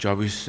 24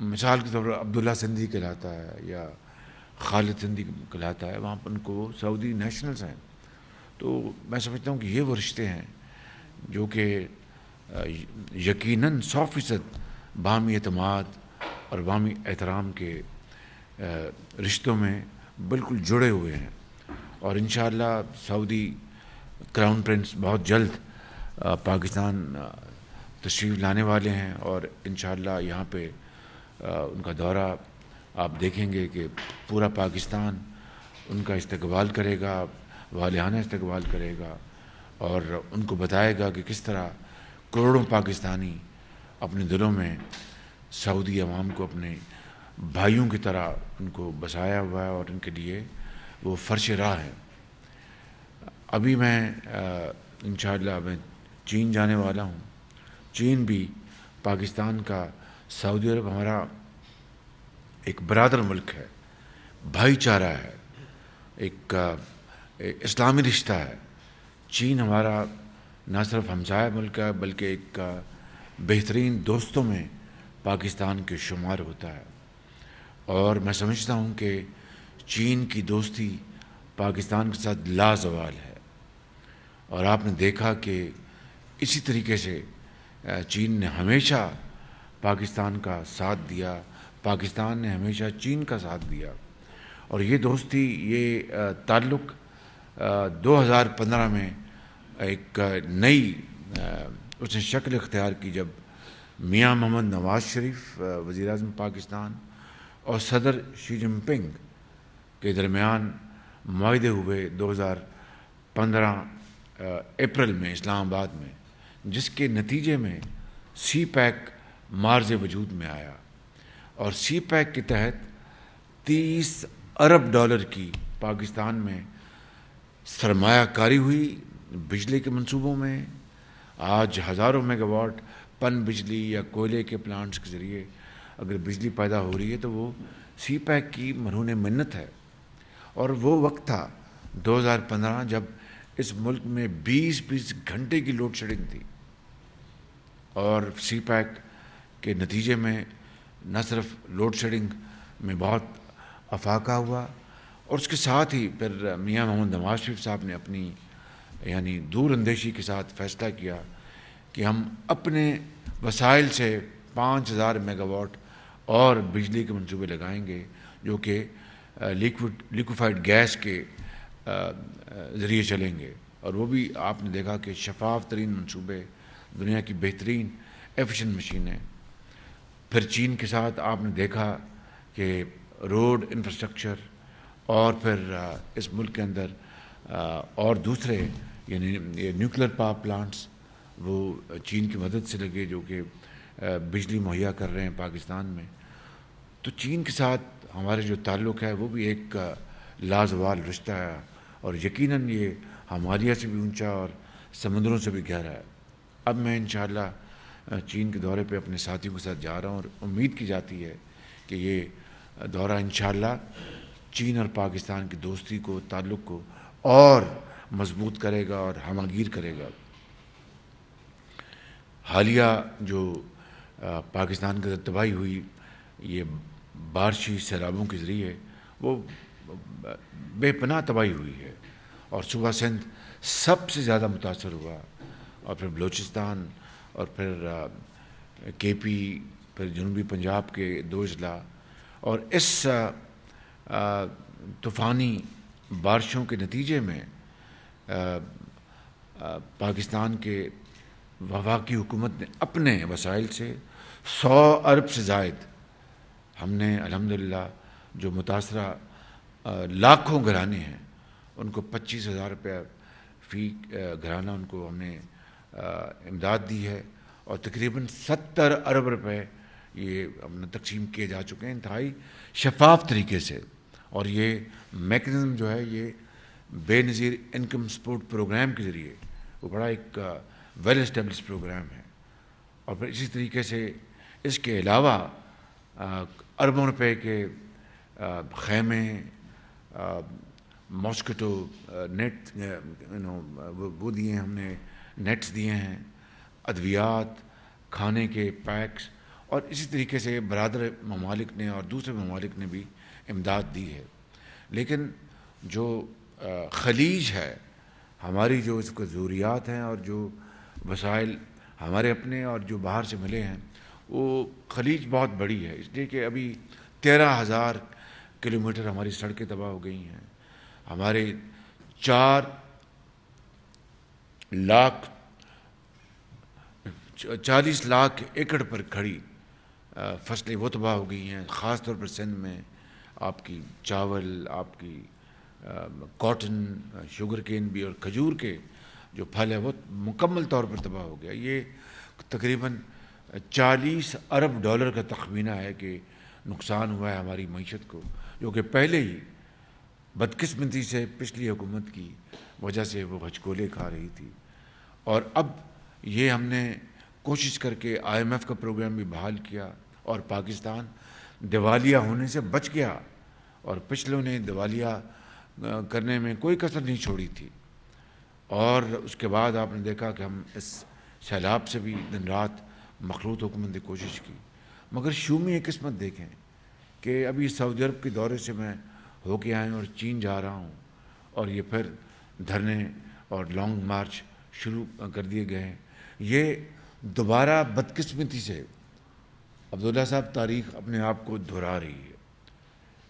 مثال کے طور پر عبداللہ سندھی کہلاتا ہے یا خالد سندھی کہلاتا ہے، وہاں پر ان کو سعودی نیشنلز ہیں. تو میں سمجھتا ہوں کہ یہ وہ رشتے ہیں جو کہ یقیناً 100% باہمی اعتماد اور باہمی احترام کے رشتوں میں بالکل جڑے ہوئے ہیں. اور انشاءاللہ سعودی کراؤن پرنس بہت جلد پاکستان تشریف لانے والے ہیں، اور انشاءاللہ یہاں پہ ان کا دورہ آپ دیکھیں گے کہ پورا پاکستان ان کا استقبال کرے گا، والہانہ استقبال کرے گا، اور ان کو بتائے گا کہ کس طرح کروڑوں پاکستانی اپنے دلوں میں سعودی عوام کو اپنے بھائیوں کی طرح ان کو بسایا ہوا ہے، اور ان کے لیے وہ فرش راہ ہے. ابھی میں انشاءاللہ میں چین جانے والا ہوں. چین بھی پاکستان کا، سعودی عرب ہمارا ایک برادر ملک ہے، بھائی چارہ ہے، ایک اسلامی رشتہ ہے. چین ہمارا نہ صرف ہمسایہ ملک ہے بلکہ ایک بہترین دوستوں میں پاکستان کے شمار ہوتا ہے. اور میں سمجھتا ہوں کہ چین کی دوستی پاکستان کے ساتھ لازوال ہے. اور آپ نے دیکھا کہ اسی طریقے سے چین نے ہمیشہ پاکستان کا ساتھ دیا، پاکستان نے ہمیشہ چین کا ساتھ دیا. اور یہ دوستی، یہ تعلق 2015 میں ایک نئی اس نے شکل اختیار کی جب میاں محمد نواز شریف وزیر اعظم پاکستان اور صدر شی جن پنگ کے درمیان معاہدے ہوئے 2015 اپریل میں اسلام آباد میں، جس کے نتیجے میں سی پیک مارز وجود میں آیا. اور سی پیک کے تحت 30 ارب ڈالر کی پاکستان میں سرمایہ کاری ہوئی بجلی کے منصوبوں میں. آج ہزاروں میگا واٹ پن بجلی یا کوئلے کے پلانٹس کے ذریعے اگر بجلی پیدا ہو رہی ہے تو وہ سی پیک کی مرہون منت ہے. اور وہ وقت تھا 2015 جب اس ملک میں 20 گھنٹے کی لوڈ شیڈنگ تھی، اور سی پیک کے نتیجے میں نہ صرف لوڈ شیڈنگ میں بہت افاقہ ہوا، اور اس کے ساتھ ہی پھر میاں محمد نواز شریف صاحب نے اپنی یعنی دور اندیشی کے ساتھ فیصلہ کیا کہ ہم اپنے وسائل سے 5000 میگا واٹ اور بجلی کے منصوبے لگائیں گے جو کہ لیکوفائڈ گیس کے ذریعے چلیں گے. اور وہ بھی آپ نے دیکھا کہ شفاف ترین منصوبے، دنیا کی بہترین ایفیشنٹ مشینیں. پھر چین کے ساتھ آپ نے دیکھا کہ روڈ انفراسٹرکچر، اور پھر اس ملک کے اندر اور دوسرے یعنی نیوکلیر پاور پلانٹس وہ چین کی مدد سے لگے جو کہ بجلی مہیا کر رہے ہیں پاکستان میں. تو چین کے ساتھ ہمارے جو تعلق ہے وہ بھی ایک لازوال رشتہ ہے، اور یقیناً یہ ہمالیہ سے بھی اونچا اور سمندروں سے بھی گہرا ہے. اب میں انشاءاللہ چین کے دورے پہ اپنے ساتھیوں کے ساتھ جا رہا ہوں، اور امید کی جاتی ہے کہ یہ دورہ انشاءاللہ چین اور پاکستان کی دوستی کو، تعلق کو اور مضبوط کرے گا اور ہمہ گیر کرے گا. حالیہ جو پاکستان کے اندر تباہی ہوئی یہ بارشی سیلابوں کے ذریعے، وہ بے پناہ تباہی ہوئی ہے، اور صوبہ سندھ سب سے زیادہ متاثر ہوا، اور پھر بلوچستان، اور پھر کے پی، پھر جنوبی پنجاب کے 2 اضلاع. اور اس طوفانی بارشوں کے نتیجے میں پاکستان کے وفاقی حکومت نے اپنے وسائل سے 100 ارب سے زائد، ہم نے الحمدللہ جو متاثرہ لاکھوں گھرانے ہیں ان کو 25,000 روپیہ فی گھرانہ ان کو ہم نے امداد دی ہے، اور تقریباً 70 ارب روپے یہ ہم نے تقسیم کیے جا چکے ہیں انتہائی شفاف طریقے سے. اور یہ میکنزم جو ہے یہ بے نظیر انکم سپورٹ پروگرام کے ذریعے وہ بڑا ایک ویل اسٹیبلش پروگرام ہے. اور پھر اسی طریقے سے اس کے علاوہ اربوں روپے کے خیمے، ماسکیٹو نیٹ وہ دیے ہیں ہم نے، نیٹس دیے ہیں، ادویات، کھانے کے پیکس، اور اسی طریقے سے برادر ممالک نے اور دوسرے ممالک نے بھی امداد دی ہے. لیکن جو خلیج ہے ہماری، جو اس کو ضروریات ہیں اور جو وسائل ہمارے اپنے اور جو باہر سے ملے ہیں، وہ خلیج بہت بڑی ہے. اس لیے کہ ابھی 13,000 کلومیٹر ہماری سڑکیں تباہ ہو گئی ہیں. ہمارے 40 لاکھ ایکڑ پر کھڑی فصلیں وہ تباہ ہو گئی ہیں. خاص طور پر سندھ میں آپ کی چاول، آپ کی کاٹن، شوگر کین بھی، اور کھجور کے جو پھل ہے وہ مکمل طور پر تباہ ہو گیا. یہ تقریباً $40 ارب کا تخمینہ ہے کہ نقصان ہوا ہے ہماری معیشت کو، جو کہ پہلے ہی بدقسمتی سے پچھلی حکومت کی وجہ سے وہ ہچکولے کھا رہی تھی. اور اب یہ ہم نے کوشش کر کے IMF کا پروگرام بھی بحال کیا، اور پاکستان دیوالیہ ہونے سے بچ گیا. اور پچھلوں نے دیوالیہ کرنے میں کوئی کسر نہیں چھوڑی تھی. اور اس کے بعد آپ نے دیکھا کہ ہم اس سیلاب سے بھی دن رات مخلوط حکومت نے کوشش کی. مگر شومی ایک قسمت دیکھیں کہ ابھی سعودی عرب کے دورے سے میں ہو کے آئے اور چین جا رہا ہوں، اور یہ پھر دھرنے اور لانگ مارچ شروع کر دیے گئے ہیں. یہ دوبارہ بدقسمتی سے عبداللہ صاحب تاریخ اپنے آپ کو دہرا رہی ہے.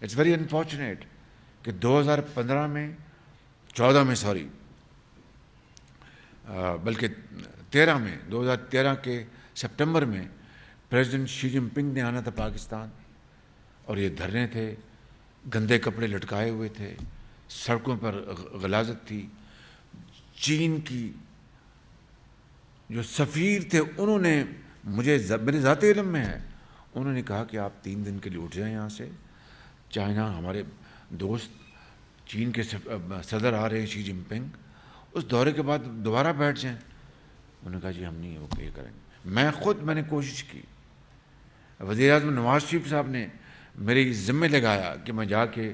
اٹس ویری انفارچونیٹ کہ 2015 میں 14 میں بلکہ 2013 کے سپٹمبر میں پریزیڈنٹ شی جن پنگ نے آنا تھا پاکستان، اور یہ دھرنے تھے، گندے کپڑے لٹکائے ہوئے تھے، سڑکوں پر غلاظت تھی. چین کی جو سفیر تھے انہوں نے میرے ذاتی علم میں ہے، انہوں نے کہا کہ آپ 3 دن کے لیے اٹھ جائیں یہاں سے. چائنا، ہمارے دوست چین کے صدر آ رہے ہیں شی جن پنگ، اس دورے کے بعد دوبارہ بیٹھ جائیں. انہوں نے کہا جی ہم نہیں یہ کریں گے. میں نے کوشش کی. وزیر اعظم نواز شریف صاحب نے میرے ذمہ لگایا کہ میں جا کے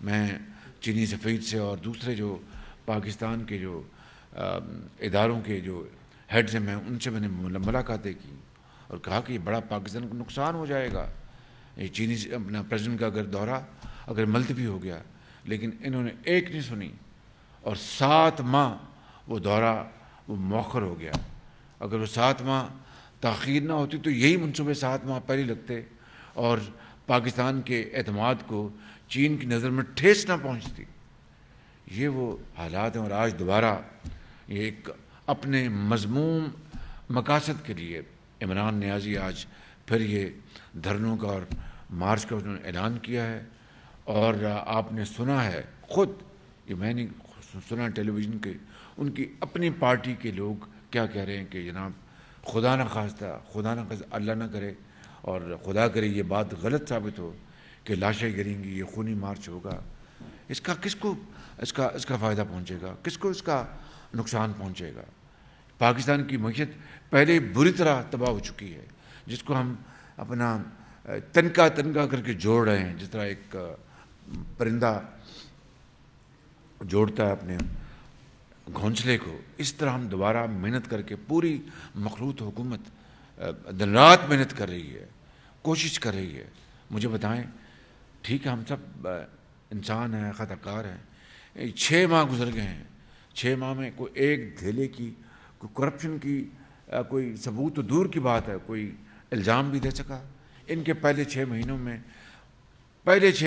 میں چینی سفیر سے اور دوسرے جو پاکستان کے جو اداروں کے جو ہیڈز ہیں میں نے ملاقاتیں کی، اور کہا کہ یہ بڑا پاکستان کو نقصان ہو جائے گا یہ چینی اپنا پریزیڈنٹ کا اگر دورہ اگر ملتوی ہو گیا. لیکن انہوں نے ایک نہیں سنی، اور 7 ماہ وہ دورہ وہ مؤخر ہو گیا. اگر وہ 7 ماہ تاخیر نہ ہوتی تو یہی منصوبے 7 ماہ پہلے لگتے، اور پاکستان کے اعتماد کو چین کی نظر میں ٹھیس نہ پہنچتی. یہ وہ حالات ہیں. اور آج دوبارہ یہ ایک اپنے مذموم مقاصد کے لیے عمران نیازی آج پھر یہ دھرنوں کا اور مارچ کا انہوں نے اعلان کیا ہے. اور آپ نے سنا ہے خود، یہ میں نے سنا ٹیلی ویژن کے، ان کی اپنی پارٹی کے لوگ کیا کہہ رہے ہیں کہ جناب خدا نہ خواستہ اللہ نہ کرے اور خدا کرے یہ بات غلط ثابت ہو کہ لاشیں گریں گی، یہ خونی مارچ ہوگا. اس کا کس کو اس کا فائدہ پہنچے گا؟ کس کو اس کا نقصان پہنچے گا؟ پاکستان کی معیشت پہلے بری طرح تباہ ہو چکی ہے، جس کو ہم اپنا تنکا کر کے جوڑ رہے ہیں. جس طرح ایک پرندہ جوڑتا ہے اپنے گھونسلے کو، اس طرح ہم دوبارہ محنت کر کے پوری مخلوط حکومت دن رات محنت کر رہی ہے، کوشش کر رہی ہے. مجھے بتائیں، ٹھیک ہے ہم سب انسان ہیں، خطا کار ہیں. 6 ماہ گزر گئے ہیں. 6 ماہ میں کوئی ایک دھیلے کی، کوئی کرپشن کی کوئی ثبوت تو دور کی بات ہے، کوئی الزام بھی دے سکا؟ ان کے پہلے 6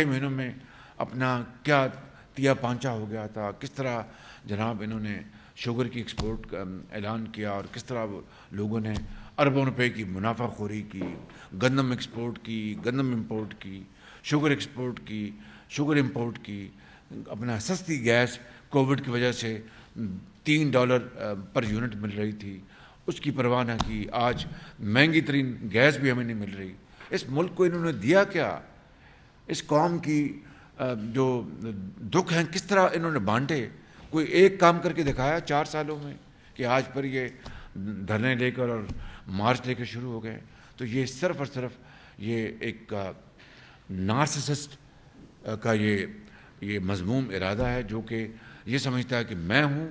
مہینوں میں اپنا کیا تیا پانچا ہو گیا تھا، کس طرح جناب انہوں نے شوگر کی ایکسپورٹ کا اعلان کیا، اور کس طرح لوگوں نے اربوں روپے کی منافع خوری کی، گندم ایکسپورٹ کی، گندم امپورٹ کی، شوگر ایکسپورٹ کی، شوگر امپورٹ کی، اپنا سستی گیس کووڈ کی وجہ سے $3 پر یونٹ مل رہی تھی، اس کی پرواہ نہ کی. آج مہنگی ترین گیس بھی ہمیں نہیں مل رہی. اس ملک کو انہوں نے دیا کیا؟ اس قوم کی جو دکھ ہیں کس طرح انہوں نے بانٹے؟ کوئی ایک کام کر کے دکھایا 4 سالوں میں کہ آج پر یہ دھرنے لے کر اور مارچ لے کر شروع ہو گئے؟ تو یہ صرف اور صرف یہ ایک نارسسسٹ کا یہ مذموم ارادہ ہے، جو کہ یہ سمجھتا ہے کہ میں ہوں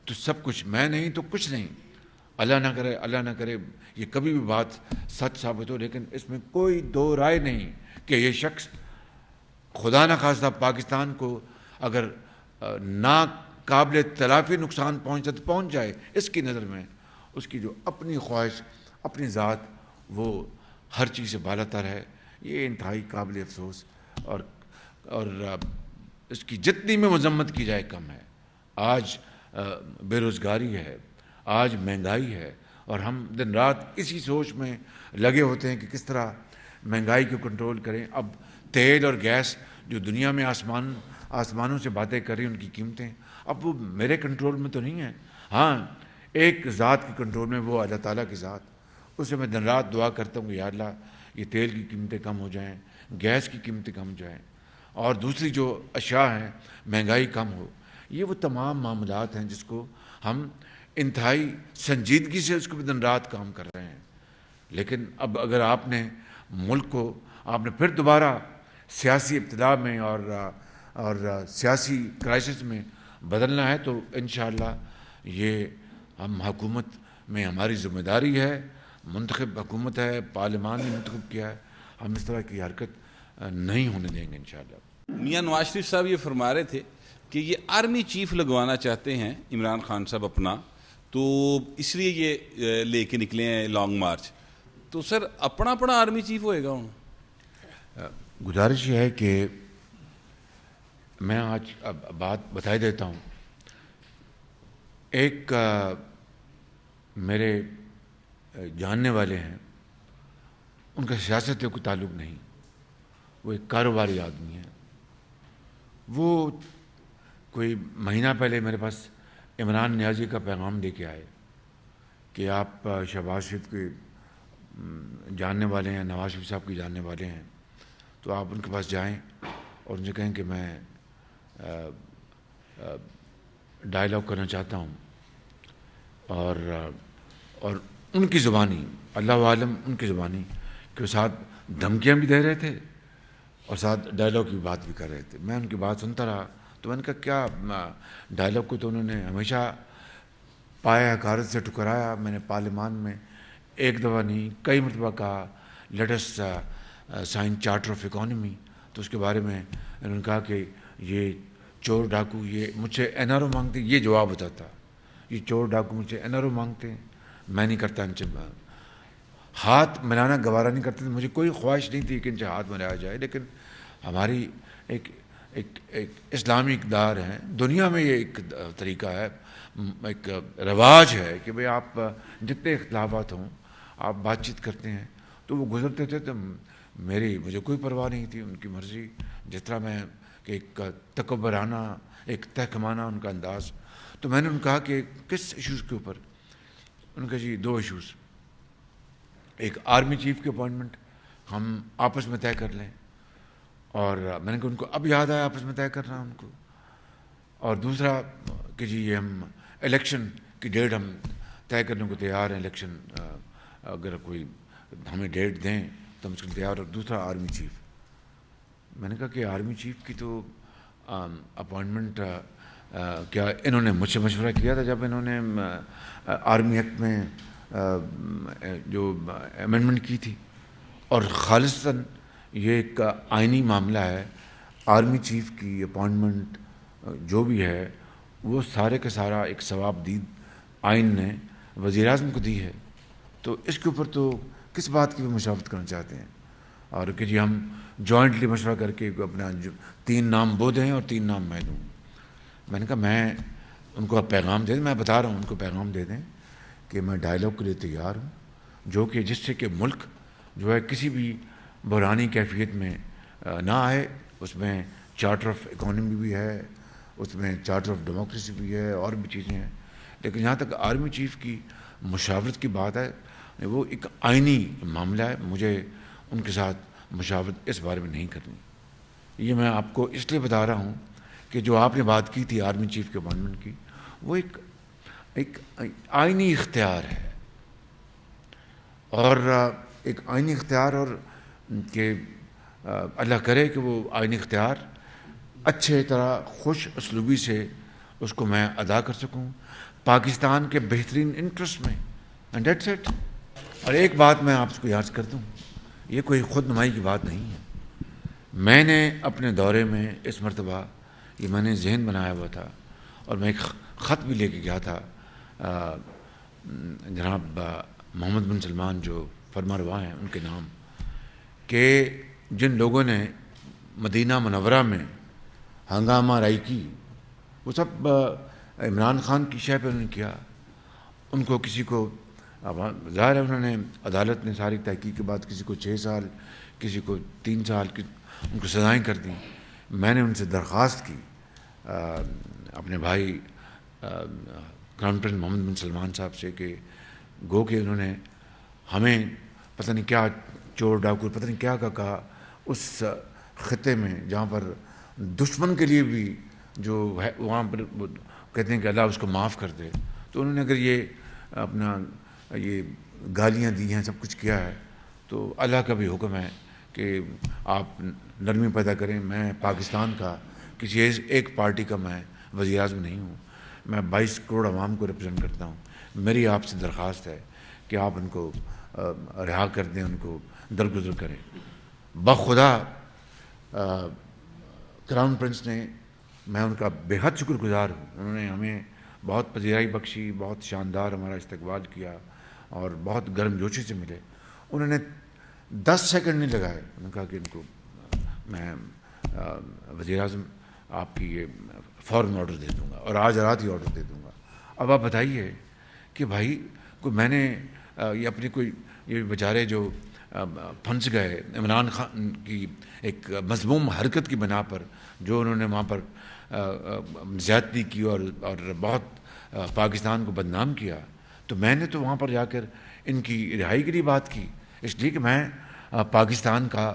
تو سب کچھ، میں نہیں تو کچھ نہیں. اللہ نہ کرے یہ کبھی بھی بات سچ ثابت ہو، لیکن اس میں کوئی دو رائے نہیں کہ یہ شخص خدا نہ خواستہ پاکستان کو اگر ناقابل تلافی نقصان پہنچتا تو پہنچ جائے. اس کی نظر میں اس کی جو اپنی خواہش، اپنی ذات، وہ ہر چیز سے بالا تر ہے. یہ انتہائی قابل افسوس اور اس کی جتنی میں مذمت کی جائے کم ہے. آج بے روزگاری ہے، آج مہنگائی ہے، اور ہم دن رات اسی سوچ میں لگے ہوتے ہیں کہ کس طرح مہنگائی کو کنٹرول کریں. اب تیل اور گیس جو دنیا میں آسمانوں سے باتیں کر رہی ہیں، ان کی قیمتیں اب وہ میرے کنٹرول میں تو نہیں ہیں. ہاں، ایک ذات کی کنٹرول میں، وہ اللہ تعالیٰ کی ذات. اسے میں دن رات دعا کرتا ہوں کہ یا اللہ یہ تیل کی قیمتیں کم ہو جائیں، گیس کی قیمتیں کم ہو جائیں، اور دوسری جو اشیاء ہیں مہنگائی کم ہو. یہ وہ تمام معاملات ہیں جس کو ہم انتہائی سنجیدگی سے اس کو دن رات کام کر رہے ہیں. لیکن اب اگر آپ نے ملک کو آپ نے پھر دوبارہ سیاسی ابتدا میں اور سیاسی کرائسس میں بدلنا ہے تو انشاءاللہ یہ ہم حکومت میں ہماری ذمہ داری ہے. منتخب حکومت ہے، پارلیمان نے منتخب کیا ہے، ہم اس طرح کی حرکت نہیں ہونے دیں گے انشاءاللہ. میاں نواز شریف صاحب یہ فرما رہے تھے کہ یہ آرمی چیف لگوانا چاہتے ہیں عمران خان صاحب اپنا، تو اس لیے یہ لے کے نکلے ہیں لانگ مارچ. تو سر اپنا آرمی چیف ہوئے گا؟ گزارش یہ ہے کہ میں آج بات بتائی دیتا ہوں. ایک میرے جاننے والے ہیں، ان کا سیاست سے کوئی تعلق نہیں، وہ ایک کاروباری آدمی ہے. وہ کوئی مہینہ پہلے میرے پاس عمران نیازی کا پیغام دے کے آئے کہ آپ شہباز شریف کے جاننے والے ہیں، نواز شریف صاحب کے جاننے والے ہیں، تو آپ ان کے پاس جائیں اور ان سے کہیں کہ میں ڈائلاگ کرنا چاہتا ہوں. اور ان کی زبانی، اللہ عالم ان کی زبانی، کہ وہ ساتھ دھمکیاں بھی دے رہے تھے اور ساتھ ڈائلاگ کی بات بھی کر رہے تھے. میں ان کی بات سنتا رہا تو میں نے کہا کیا ڈائلاگ کو تو انہوں نے ہمیشہ پایا حقارت سے ٹکرایا. میں نے پارلیمان میں ایک دفعہ نہیں کئی مرتبہ کہا let us sign charter of economy, تو اس کے بارے میں انہوں نے کہا کہ یہ چور ڈاکو یہ مجھ سے این آر او مانگتے. یہ جواب ہوتا تھا، یہ چور ڈاکو مجھ سے این آر او مانگتے ہیں، میں نہیں کرتا ان سے ہاتھ ملانا، گوارا نہیں کرتے تھے. مجھے کوئی خواہش نہیں تھی کہ ان سے ہاتھ ملایا جائے، لیکن ہماری ایک اسلامی اقدار ہے، دنیا میں یہ ایک طریقہ ہے، ایک رواج ہے کہ بھئی آپ جتنے اختلافات ہوں آپ بات چیت کرتے ہیں. تو وہ گزرتے تھے تو مجھے کوئی پرواہ نہیں تھی، ان کی مرضی. جس طرح میں کہ ایک تکبرانہ، ایک تحکمانہ ان کا انداز. تو میں نے ان کہا کہ کس ایشوز کے اوپر؟ ان کا جی 2 ایشوز، ایک آرمی چیف کی اپوائنٹمنٹ ہم آپس میں طے کر لیں، اور میں نے کہا ان کو اب یاد آیا آپس میں طے کرنا ان کو. اور دوسرا کہ جی یہ ہم الیکشن کی ڈیٹ ہم طے کرنے کو تیار ہیں، الیکشن اگر کوئی ہمیں ڈیٹ دیں تو ہم اس کے لیے تیار. اور دوسرا آرمی چیف. میں نے کہا کہ آرمی چیف کی تو اپوائنٹمنٹ کیا انہوں نے مجھ سے مشورہ کیا تھا جب انہوں نے آرمی ایکٹ میں جو امینڈمنٹ کی تھی، اور خالصتاً یہ ایک آئینی معاملہ ہے. آرمی چیف کی اپوائنٹمنٹ جو بھی ہے وہ سارے کا سارا ایک ثواب دید آئین نے وزیر اعظم کو دی ہے. تو اس کے اوپر تو کس بات کی بھی مشاورت کرنا چاہتے ہیں؟ اور کہ جی ہم جوائنٹلی مشورہ کر کے اپنا 3 نام وہ دیں اور 3 نام میں دوں. میں نے کہا میں ان کو اب پیغام دے دیں، میں بتا رہا ہوں ان کو پیغام دے دیں کہ میں ڈائلاگ کے لیے تیار ہوں، جو کہ جس سے کہ ملک جو ہے کسی بھی بحرانی کیفیت میں نہ آئے. اس میں چارٹر آف اکانومی بھی ہے، اس میں چارٹر آف ڈیموکریسی بھی ہے، اور بھی چیزیں ہیں. لیکن جہاں تک آرمی چیف کی مشاورت کی بات ہے، وہ ایک آئینی معاملہ ہے. مجھے ان کے ساتھ مشاورت اس بارے میں نہیں کرنی. یہ میں آپ کو اس لیے بتا رہا ہوں کہ جو آپ نے بات کی تھی آرمی چیف کے اپوائنٹمنٹ کی، وہ ایک آئینی اختیار ہے، اور ایک آئینی اختیار، اور کہ اللہ کرے کہ وہ آئینی اختیار اچھے طرح خوش اسلوبی سے اس کو میں ادا کر سکوں، پاکستان کے بہترین انٹرسٹ میں. And that's it. اور ایک بات میں آپ کو یاد کر دوں, یہ کوئی خود نمائی کی بات نہیں ہے. میں نے اپنے دورے میں اس مرتبہ یہ میں نے ذہن بنایا ہوا تھا, اور میں ایک خط بھی لے کے گیا تھا جناب محمد بن سلمان جو فرمانروا ہیں ان کے نام, کہ جن لوگوں نے مدینہ منورہ میں ہنگامہ رائی کی وہ سب عمران خان کی شے پہ انہوں نے کیا. ان کو کسی کو ظاہر ہے انہوں نے عدالت نے ساری تحقیق کے بعد کسی کو 6 سال کسی کو 3 سال کی ان کو سزائیں کر دیں. میں نے ان سے درخواست کی اپنے بھائی کراؤن پرنس محمد بن سلمان صاحب سے کہ گو کہ انہوں نے ہمیں پتہ نہیں کیا چور ڈاکو پتہ نہیں کیا کہا اس خطے میں جہاں پر دشمن کے لیے بھی جو ہے وہاں پر کہتے ہیں کہ اللہ اس کو معاف کر دے, تو انہوں نے اگر یہ اپنا یہ گالیاں دی ہیں سب کچھ کیا ہے تو اللہ کا بھی حکم ہے کہ آپ نرمی پیدا کریں. میں پاکستان کا کسی ایک پارٹی کا میں وزیر اعظم نہیں ہوں, میں 22 کروڑ عوام کو ریپرزینٹ کرتا ہوں. میری آپ سے درخواست ہے کہ آپ ان کو رہا کر دیں, ان کو درگزر کریں. بخدا کراؤن پرنس نے, میں ان کا بے حد شکر گزار ہوں, انہوں نے ہمیں بہت پذیرائی بخشی, بہت شاندار ہمارا استقبال کیا اور بہت گرم جوشی سے ملے. انہوں نے 10 سیکنڈ نہیں لگائے, انہوں نے کہا کہ ان کو میں وزیر اعظم آپ کی یہ فوراً آرڈر دے دوں گا اور آج رات ہی آرڈر دے دوں گا. اب آپ بتائیے کہ بھائی کوئی میں نے یہ اپنی کوئی یہ بیچارے جو پھنس گئے عمران خان کی ایک مذموم حرکت کی بنا پر جو انہوں نے وہاں پر زیادتی کی اور بہت پاکستان کو بدنام کیا, تو میں نے تو وہاں پر جا کر ان کی رہائی کے لیے بات کی, اس لیے کہ میں پاکستان کا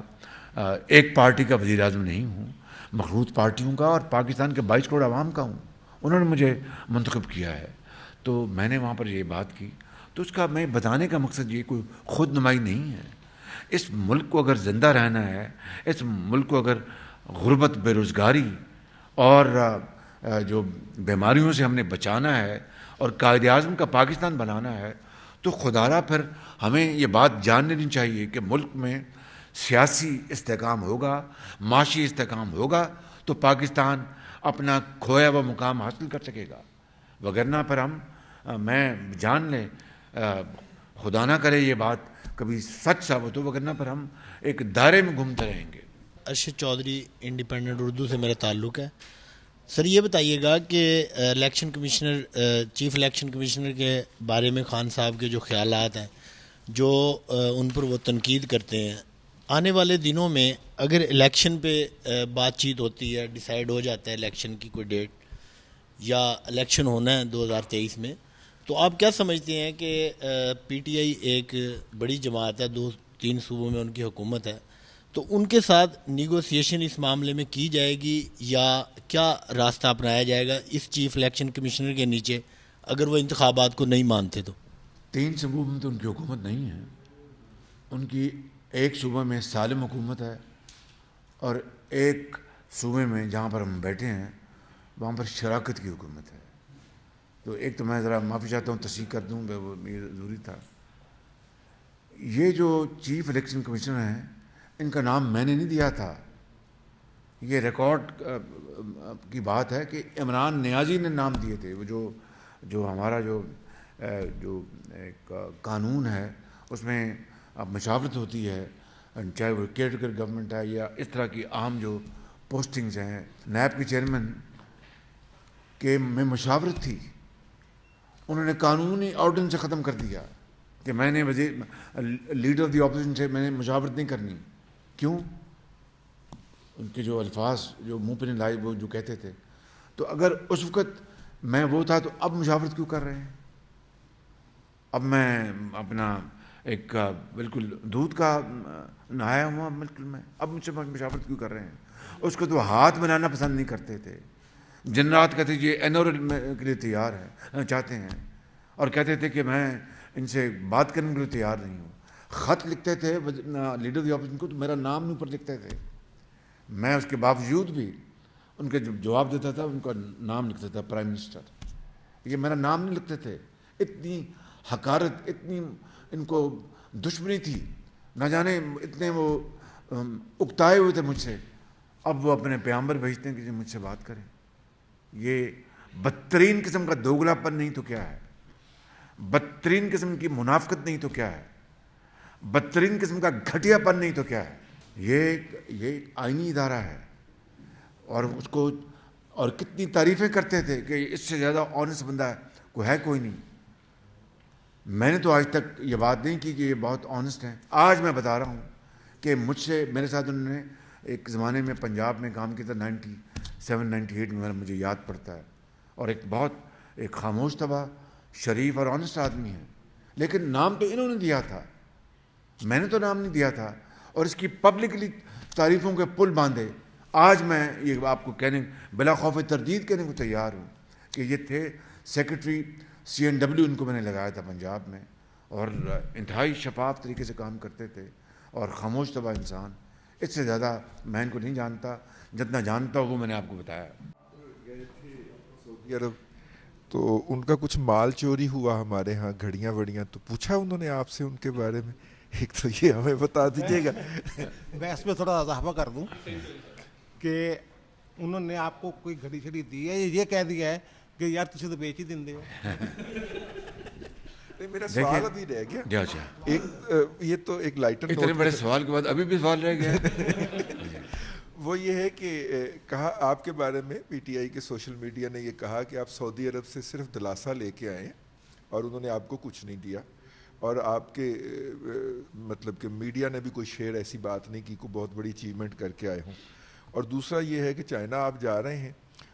ایک پارٹی کا وزیر اعظم نہیں ہوں, مخلوط پارٹیوں کا اور پاکستان کے 22 کروڑ عوام کا ہوں. انہوں نے مجھے منتخب کیا ہے تو میں نے وہاں پر یہ بات کی. تو اس کا میں بتانے کا مقصد یہ کوئی خود نمائی نہیں ہے. اس ملک کو اگر زندہ رہنا ہے, اس ملک کو اگر غربت, بے روزگاری اور جو بیماریوں سے ہم نے بچانا ہے اور قائد اعظم کا پاکستان بنانا ہے, تو خدارا پھر ہمیں یہ بات جان لینی چاہیے کہ ملک میں سیاسی استحکام ہوگا, معاشی استحکام ہوگا تو پاکستان اپنا کھویا ہوا مقام حاصل کر سکے گا. وگرنہ پر میں جان لیں خدا نہ کرے یہ بات کبھی سچ ثابت ہو, وگرنہ پر ہم ایک دائرے میں گھومتے رہیں گے. ارشد چودھری, انڈیپینڈنٹ اردو سے میرا تعلق ہے. سر یہ بتائیے گا کہ election commissioner, chief election commissioner کے بارے میں خان صاحب کے جو خیالات ہیں جو ان پر وہ تنقید کرتے ہیں, آنے والے دنوں میں اگر الیکشن پہ بات چیت ہوتی ہے, ڈیسائیڈ ہو جاتا ہے الیکشن کی کوئی ڈیٹ یا الیکشن ہونا ہے 2023 میں, تو آپ کیا سمجھتے ہیں کہ پی ٹی آئی ایک بڑی جماعت ہے, 2-3 صوبوں میں ان کی حکومت ہے, تو ان کے ساتھ نیگوسیشن اس معاملے میں کی جائے گی یا کیا راستہ اپنایا جائے گا اس چیف الیکشن کمشنر کے نیچے اگر وہ انتخابات کو نہیں مانتے؟ تو 3 صوبوں میں تو ان کی حکومت نہیں ہے. ان کی ایک صوبہ میں سالم حکومت ہے اور ایک صوبے میں جہاں پر ہم بیٹھے ہیں وہاں پر شراکت کی حکومت ہے. تو ایک تو میں ذرا معافی چاہتا ہوں, تصحیح کر دوں, یہ ضروری تھا. یہ جو چیف الیکشن کمشنر ہیں ان کا نام میں نے نہیں دیا تھا, یہ ریکارڈ کی بات ہے کہ عمران نیازی نے نام دیے تھے. وہ جو ہمارا جو ایک قانون ہے اس میں مشاورت ہوتی ہے, چاہے وہ کیئر گورنمنٹ ہے یا اس طرح کی عام جو پوسٹنگز ہیں, نیب کے چیئرمین کے میں مشاورت تھی. انہوں نے قانونی آرڈیننس سے ختم کر دیا کہ میں نے لیڈر آف دی اپوزیشن سے میں نے مشاورت نہیں کرنی. کیوں؟ ان کے جو الفاظ جو منہ پہ نہیں لائے وہ جو کہتے تھے. تو اگر اس وقت میں وہ تھا تو اب مشاورت کیوں کر رہے ہیں؟ اب میں اپنا ایک بالکل دودھ کا نہایا ہوا بالکل میں, اب مجھ سے مشاورت کیوں کر رہے ہیں؟ اس کو تو ہاتھ بنانا پسند نہیں کرتے تھے. جن رات کہتے یہ انورل کے لیے تیار ہے چاہتے ہیں اور کہتے تھے کہ میں ان سے بات کرنے کے لیے تیار نہیں ہوں. خط لکھتے تھے لیڈر دی اپوزیشن کو تو میرا نام نہیں اوپر لکھتے تھے. میں اس کے باوجود بھی ان کے جواب دیتا تھا ان کا نام لکھتا تھا پرائم منسٹر, یہ میرا نام نہیں لکھتے تھے. اتنی حقارت، اتنی ان کو دشمنی تھی، نہ جانے اتنے وہ اکتائے ہوئے تھے مجھ سے، اب وہ اپنے پیغمبر بھیجتے ہیں کہ مجھ سے بات کریں. یہ بدترین قسم کا دوگلا پن نہیں تو کیا ہے، بدترین قسم کی منافقت نہیں تو کیا ہے، بدترین قسم کا گھٹیا پن نہیں تو کیا ہے. یہ آئینی ادارہ ہے، اور اس کو اور کتنی تعریفیں کرتے تھے کہ اس سے زیادہ آنےسٹ بندہ کوئی نہیں. میں نے تو آج تک یہ بات نہیں کی کہ یہ بہت آنےسٹ ہیں. آج میں بتا رہا ہوں کہ مجھ سے میرے ساتھ انہوں نے ایک زمانے میں پنجاب میں کام کیا تھا 97 98 میں، مجھے یاد پڑتا ہے، اور ایک خاموش طبع شریف اور آنےسٹ آدمی ہے. لیکن نام تو انہوں نے دیا تھا، میں نے تو نام نہیں دیا تھا، اور اس کی پبلکلی تعریفوں کے پل باندھے. آج میں یہ آپ کو کہنے بلا خوف تردید کہنے کو تیار ہوں کہ یہ تھے سیکرٹری CNW، ان کو میں نے لگایا تھا پنجاب میں، اور انتہائی شفاف طریقے سے کام کرتے تھے، اور خاموش طبع انسان. اس سے زیادہ میں ان کو نہیں جانتا، جتنا جانتا ہوں وہ میں نے آپ کو بتایا. گئے تھے سعودی عرب تو ان کا کچھ مال چوری ہوا ہمارے ہاں، گھڑیاں وڑیاں، تو پوچھا انہوں نے آپ سے ان کے بارے میں؟ ایک تو یہ ہمیں بتا دیجیے گا. میں اس میں تھوڑا اضافہ کر دوں کہ انہوں نے آپ کو کوئی گھڑی چھڑی دی ہے، یہ کہہ دیا ہے کہ یار تجھے تو بیچ ہی دیں دے. میرا سوال ابھی رہ گیا ایک، یہ تو ایک لائٹر اتنے بڑے سوال کے بعد ابھی بھی سوال رہ گیا. وہ یہ ہے کہ کہا آپ کے بارے میں PTI کے سوشل میڈیا نے یہ کہا کہ آپ سعودی عرب سے صرف دلاسا لے کے آئے ہیں اور انہوں نے آپ کو کچھ نہیں دیا، اور آپ کے مطلب کہ میڈیا نے بھی کوئی شیئر ایسی بات نہیں کی، کوئی بہت بڑی اچیومنٹ کر کے آئے ہوں. اور دوسرا یہ ہے کہ چائنا آپ جا رہے ہیں،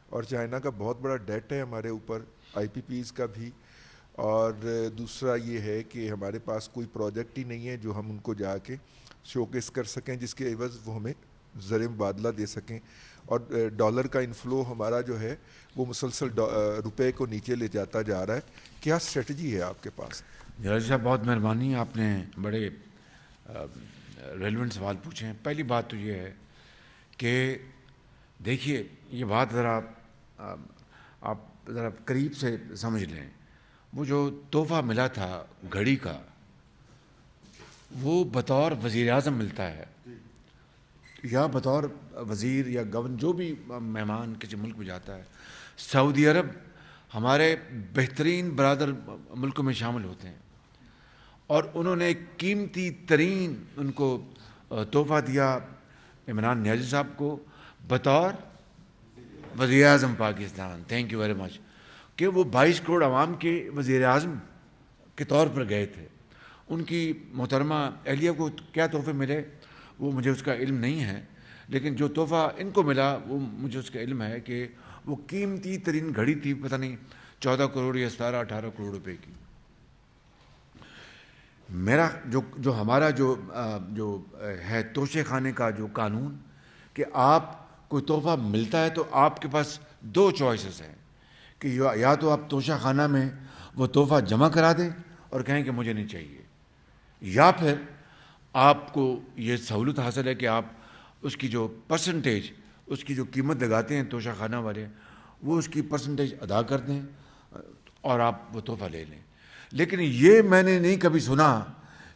اور چائنا کا بہت بڑا ڈیٹ ہے ہمارے اوپر، IPPs کا بھی، اور دوسرا یہ ہے کہ ہمارے پاس کوئی پروجیکٹ ہی نہیں ہے جو ہم ان کو جا کے شوکیس کر سکیں جس کے عوض وہ ہمیں زر مبادلہ دے سکیں، اور ڈالر کا انفلو ہمارا جو ہے وہ مسلسل روپے کو نیچے لے جاتا جا رہا ہے. کیا اسٹریٹجی ہے آپ کے پاس؟ جراجی صاحب بہت مہربانی، آپ نے بڑے ریلیونٹ سوال پوچھے ہیں. پہلی بات تو یہ ہے کہ دیکھیے یہ بات ذرا آپ ذرا قریب سے سمجھ لیں. وہ جو تحفہ ملا تھا گھڑی کا، وہ بطور وزیر اعظم ملتا ہے یا بطور وزیر یا گورنر، جو بھی مہمان کسی ملک میں جاتا ہے. سعودی عرب ہمارے بہترین برادر ملکوں میں شامل ہوتے ہیں، اور انہوں نے ایک قیمتی ترین ان کو تحفہ دیا عمران نیازی صاحب کو بطور وزیر اعظم Pakistan. Thank you very much. کہ وہ 22 کروڑ عوام کے وزیر اعظم کے طور پر گئے تھے. ان کی محترمہ اہلیہ کو کیا تحفے ملے وہ مجھے اس کا علم نہیں ہے، لیکن جو تحفہ ان کو ملا وہ مجھے اس کا علم ہے کہ وہ قیمتی ترین گھڑی تھی، پتہ نہیں 14 کروڑ یا 17-18 کروڑ روپے کی. میرا جو ہمارا جو ہے توشے خانے کا جو قانون، کہ آپ کوئی تحفہ ملتا ہے تو آپ کے پاس 2 چوائسز ہیں کہ یا تو آپ توشہ خانہ میں وہ تحفہ جمع کرا دیں اور کہیں کہ مجھے نہیں چاہیے، یا پھر آپ کو یہ سہولت حاصل ہے کہ آپ اس کی جو پرسنٹیج، اس کی جو قیمت لگاتے ہیں توشہ خانہ والے، وہ اس کی پرسنٹیج ادا کر دیں اور آپ وہ تحفہ لے لیں. لیکن یہ میں نے نہیں کبھی سنا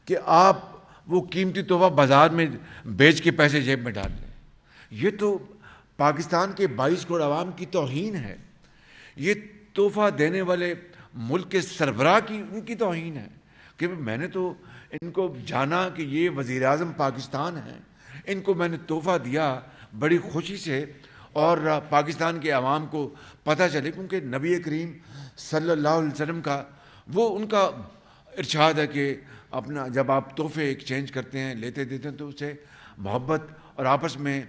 کہ آپ وہ قیمتی تحفہ بازار میں بیچ کے پیسے جیب میں ڈال لیں. یہ تو پاکستان کے 22 کروڑ عوام کی توہین ہے. یہ تحفہ دینے والے ملک کے سربراہ کی ان کی توہین ہے کہ میں نے تو ان کو جانا کہ یہ وزیر اعظم پاکستان ہیں، ان کو میں نے تحفہ دیا بڑی خوشی سے، اور پاکستان کے عوام کو پتہ چلے، کیونکہ نبی کریم صلی اللہ علیہ وسلم کا وہ ان کا ارشاد ہے کہ اپنا جب آپ تحفے ایکسچینج کرتے ہیں، لیتے دیتے ہیں، تو اسے محبت اور آپس میں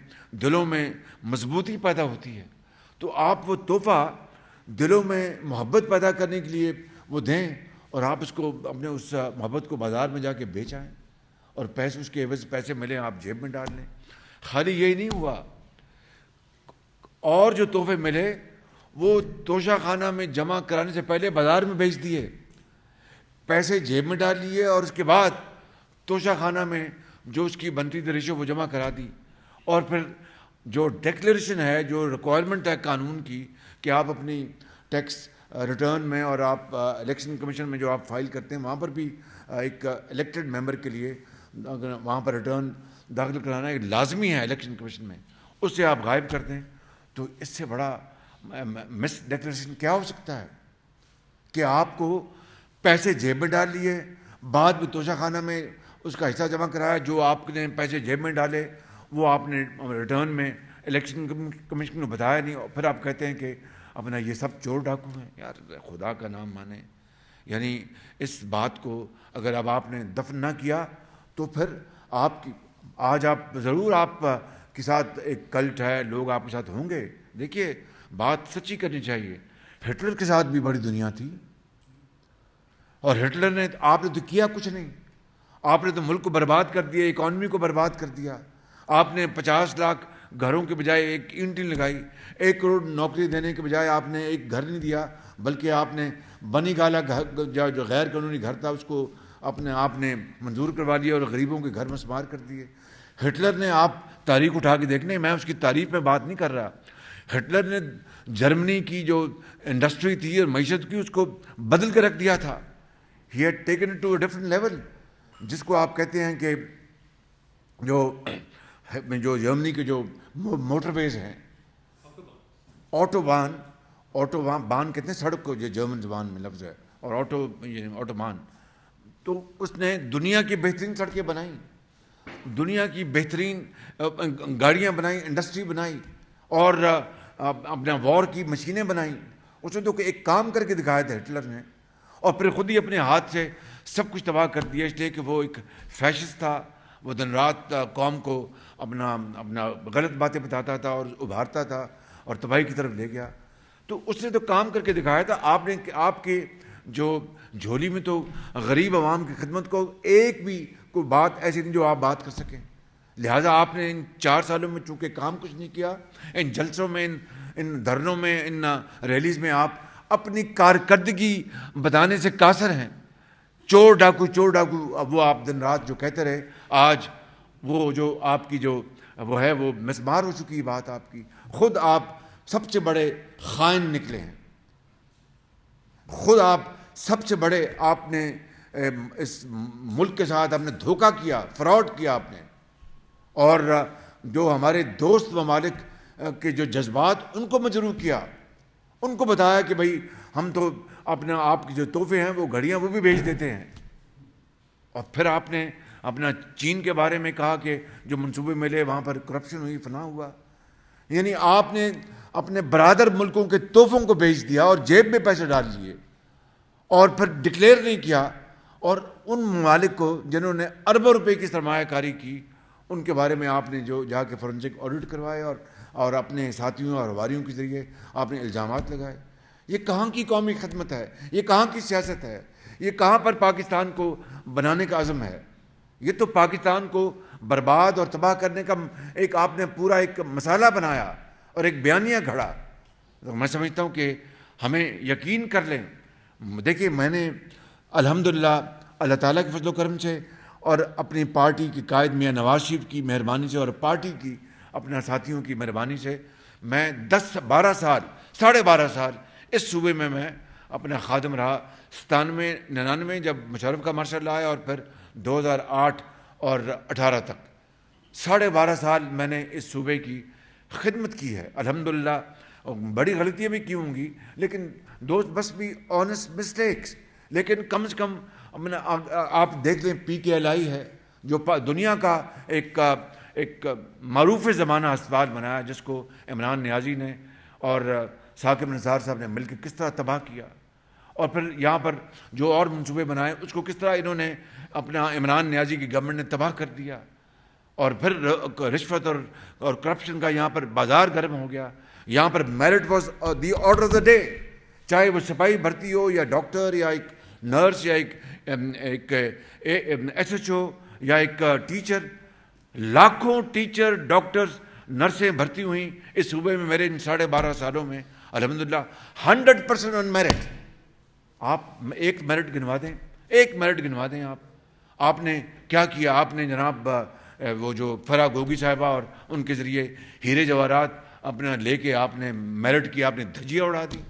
دلوں میں مضبوطی پیدا ہوتی ہے. تو آپ وہ تحفہ دلوں میں محبت پیدا کرنے کے لیے وہ دیں، اور آپ اس کو اپنے اس محبت کو بازار میں جا کے بیچ آئیں، اور پیسے اس کے عوض پیسے ملیں آپ جیب میں ڈال لیں. خالی یہی نہیں ہوا، اور جو تحفے ملے وہ توشہ خانہ میں جمع کرانے سے پہلے بازار میں بیچ دیے، پیسے جیب میں ڈال لیے، اور اس کے بعد توشہ خانہ میں جو اس کی بنتی ریشو وہ جمع کرا دی. اور پھر جو ڈیکلیریشن ہے، جو ریکوائرمنٹ ہے قانون کی کہ آپ اپنی ٹیکس ریٹرن میں اور آپ الیکشن کمیشن میں جو آپ فائل کرتے ہیں وہاں پر بھی ایک الیکٹڈ ممبر کے لیے اگر وہاں پر ریٹرن داخل کرانا ایک لازمی ہے الیکشن کمیشن میں، اس سے آپ غائب کر دیں تو اس سے بڑا مس ڈیکلیریشن کیا ہو سکتا ہے کہ آپ کو پیسے جیب میں ڈال لیے، بعد میں توشہ خانہ میں اس کا حصہ جمع کرایا، جو آپ نے پیسے جیب میں ڈالے وہ آپ نے ریٹرن میں الیکشن کمیشن کو بتایا نہیں، اور پھر آپ کہتے ہیں کہ اپنا یہ سب چور ڈاکو ہیں۔ یار خدا کا نام مانے، یعنی اس بات کو اگر اب آپ نے دفن نہ کیا تو پھر آپ کی آج آپ ضرور آپ کے ساتھ ایک کلٹ ہے، لوگ آپ کے ساتھ ہوں گے۔ دیکھیے بات سچی کرنی چاہیے، ہٹلر کے ساتھ بھی بڑی دنیا تھی، اور ہٹلر نے آپ نے تو کیا کچھ نہیں، آپ نے تو ملک کو برباد کر دیا، اکانومی کو برباد کر دیا۔ آپ نے 50 لاکھ گھروں کے بجائے ایک اینٹ نہیں لگائی، 1 کروڑ نوکری دینے کے بجائے آپ نے ایک گھر نہیں دیا، بلکہ آپ نے بنی گالا گھر جو غیر قانونی گھر تھا اس کو آپ نے منظور کروا لیا اور غریبوں کے گھر مسمار کر دیے۔ ہٹلر نے آپ تاریخ اٹھا کے دیکھنے، میں اس کی تعریف میں بات نہیں کر رہا، ہٹلر نے جرمنی کی جو انڈسٹری تھی اور معیشت کی اس کو بدل کے رکھ دیا تھا۔ He had taken it to a different level، جس کو آپ کہتے ہیں کہ جو جرمنی کے جو موٹر ویز ہیں، آٹوبان کہتے ہیں سڑک کو، جو جرمن زبان میں لفظ ہے، اور آٹوبان، تو اس نے دنیا کی بہترین سڑکیں بنائیں، دنیا کی بہترین گاڑیاں بنائیں، انڈسٹری بنائی، اور اپنا وار کی مشینیں بنائیں۔ اس نے تو ایک کام کر کے دکھایا تھا ہٹلر نے، اور پھر خود ہی اپنے ہاتھ سے سب کچھ تباہ کر دیا، اس لیے کہ وہ ایک فیشسٹ تھا، وہ دن رات قوم کو اپنا غلط باتیں بتاتا تھا اور ابھارتا تھا اور تباہی کی طرف لے گیا۔ تو اس نے تو کام کر کے دکھایا تھا۔ آپ کے جو جھولی میں تو غریب عوام کی خدمت کو ایک بھی کوئی بات ایسی نہیں جو آپ بات کر سکیں، لہٰذا آپ نے ان 4 سالوں میں چونکہ کام کچھ نہیں کیا، ان جلسوں میں، ان دھرنوں میں، ان ریلیز میں آپ اپنی کارکردگی بتانے سے قاصر ہیں۔ چور ڈاکو اب وہ آپ دن رات جو کہتے رہے، آج وہ جو آپ کی جو وہ ہے وہ مسمار ہو چکی بات آپ کی۔ خود آپ سب سے بڑے خائن نکلے ہیں، خود آپ سب سے بڑے، آپ نے اس ملک کے ساتھ آپ نے دھوکہ کیا، فراڈ کیا آپ نے، اور جو ہمارے دوست ممالک کے جو جذبات ان کو مجروح کیا، ان کو بتایا کہ بھائی ہم تو اپنا آپ کی جو تحفے ہیں وہ گھڑیاں وہ بھی بھیج دیتے ہیں، اور پھر آپ نے اپنا چین کے بارے میں کہا کہ جو منصوبے ملے وہاں پر کرپشن ہوئی، فلاں ہوا۔ یعنی آپ نے اپنے برادر ملکوں کے تحفوں کو بھیج دیا اور جیب میں پیسے ڈال لیے، اور پھر ڈکلیئر نہیں کیا، اور ان ممالک کو جنہوں نے اربوں روپے کی سرمایہ کاری کی ان کے بارے میں آپ نے جو جا کے فورنسک آڈٹ کروائے اور اپنے ساتھیوں اور ہواریوں کے ذریعے آپ نے الزامات لگائے۔ یہ کہاں کی قومی خدمت ہے؟ یہ کہاں کی سیاست ہے؟ یہ کہاں پر پاکستان کو بنانے کا عزم ہے؟ یہ تو پاکستان کو برباد اور تباہ کرنے کا ایک آپ نے پورا ایک مسالہ بنایا اور ایک بیانیہ گھڑا۔ تو میں سمجھتا ہوں کہ ہمیں یقین کر لیں۔ دیکھیے میں نے الحمدللہ اللہ تعالیٰ کے فضل و کرم سے اور اپنی پارٹی کے قائد میاں نواز شریف کی مہربانی سے اور پارٹی کی اپنے ساتھیوں کی مہربانی سے میں 10-12 سال 12.5 سال اس صوبے میں اپنا خادم رہا۔ 97-99 جب مشرف کا مارشل آیا اور پھر 2008 اور 18 تک 12.5 سال میں نے اس صوبے کی خدمت کی ہے الحمدللہ۔ بڑی غلطیاں بھی کی ہوں گی لیکن دوست بس بھی آنیسٹ مسٹیکس، لیکن کم سے کم آپ دیکھ لیں پی کے ایل آئی ہے جو دنیا کا ایک معروف زمانہ اسپتال بنایا جس کو عمران نیازی نے اور ثاقب نثار صاحب نے مل کے کس طرح تباہ کیا، اور پھر یہاں پر جو اور منصوبے بنائے اس کو کس طرح انہوں نے اپنا عمران نیازی کی گورنمنٹ نے تباہ کر دیا، اور پھر رشوت اور کرپشن کا یہاں پر بازار گرم ہو گیا۔ یہاں پر merit was the order of the day, چاہے وہ سپاہی بھرتی ہو یا ڈاکٹر یا ایک نرس یا ایک ایس ایچ او یا ایک ٹیچر۔ لاکھوں ٹیچر، ڈاکٹرز، نرسیں بھرتی ہوئیں اس صوبے میں میرے ان 12.5 سالوں میں الحمدللہ 100% آن میرٹ۔ آپ ایک میرٹ گنوا دیں آپ نے کیا کیا؟ آپ نے جناب وہ جو فرا گوگی صاحبہ اور ان کے ذریعے ہیرے جواہرات اپنا لے کے آپ نے میرٹ کی، آپ نے دھجیاں اڑا دی۔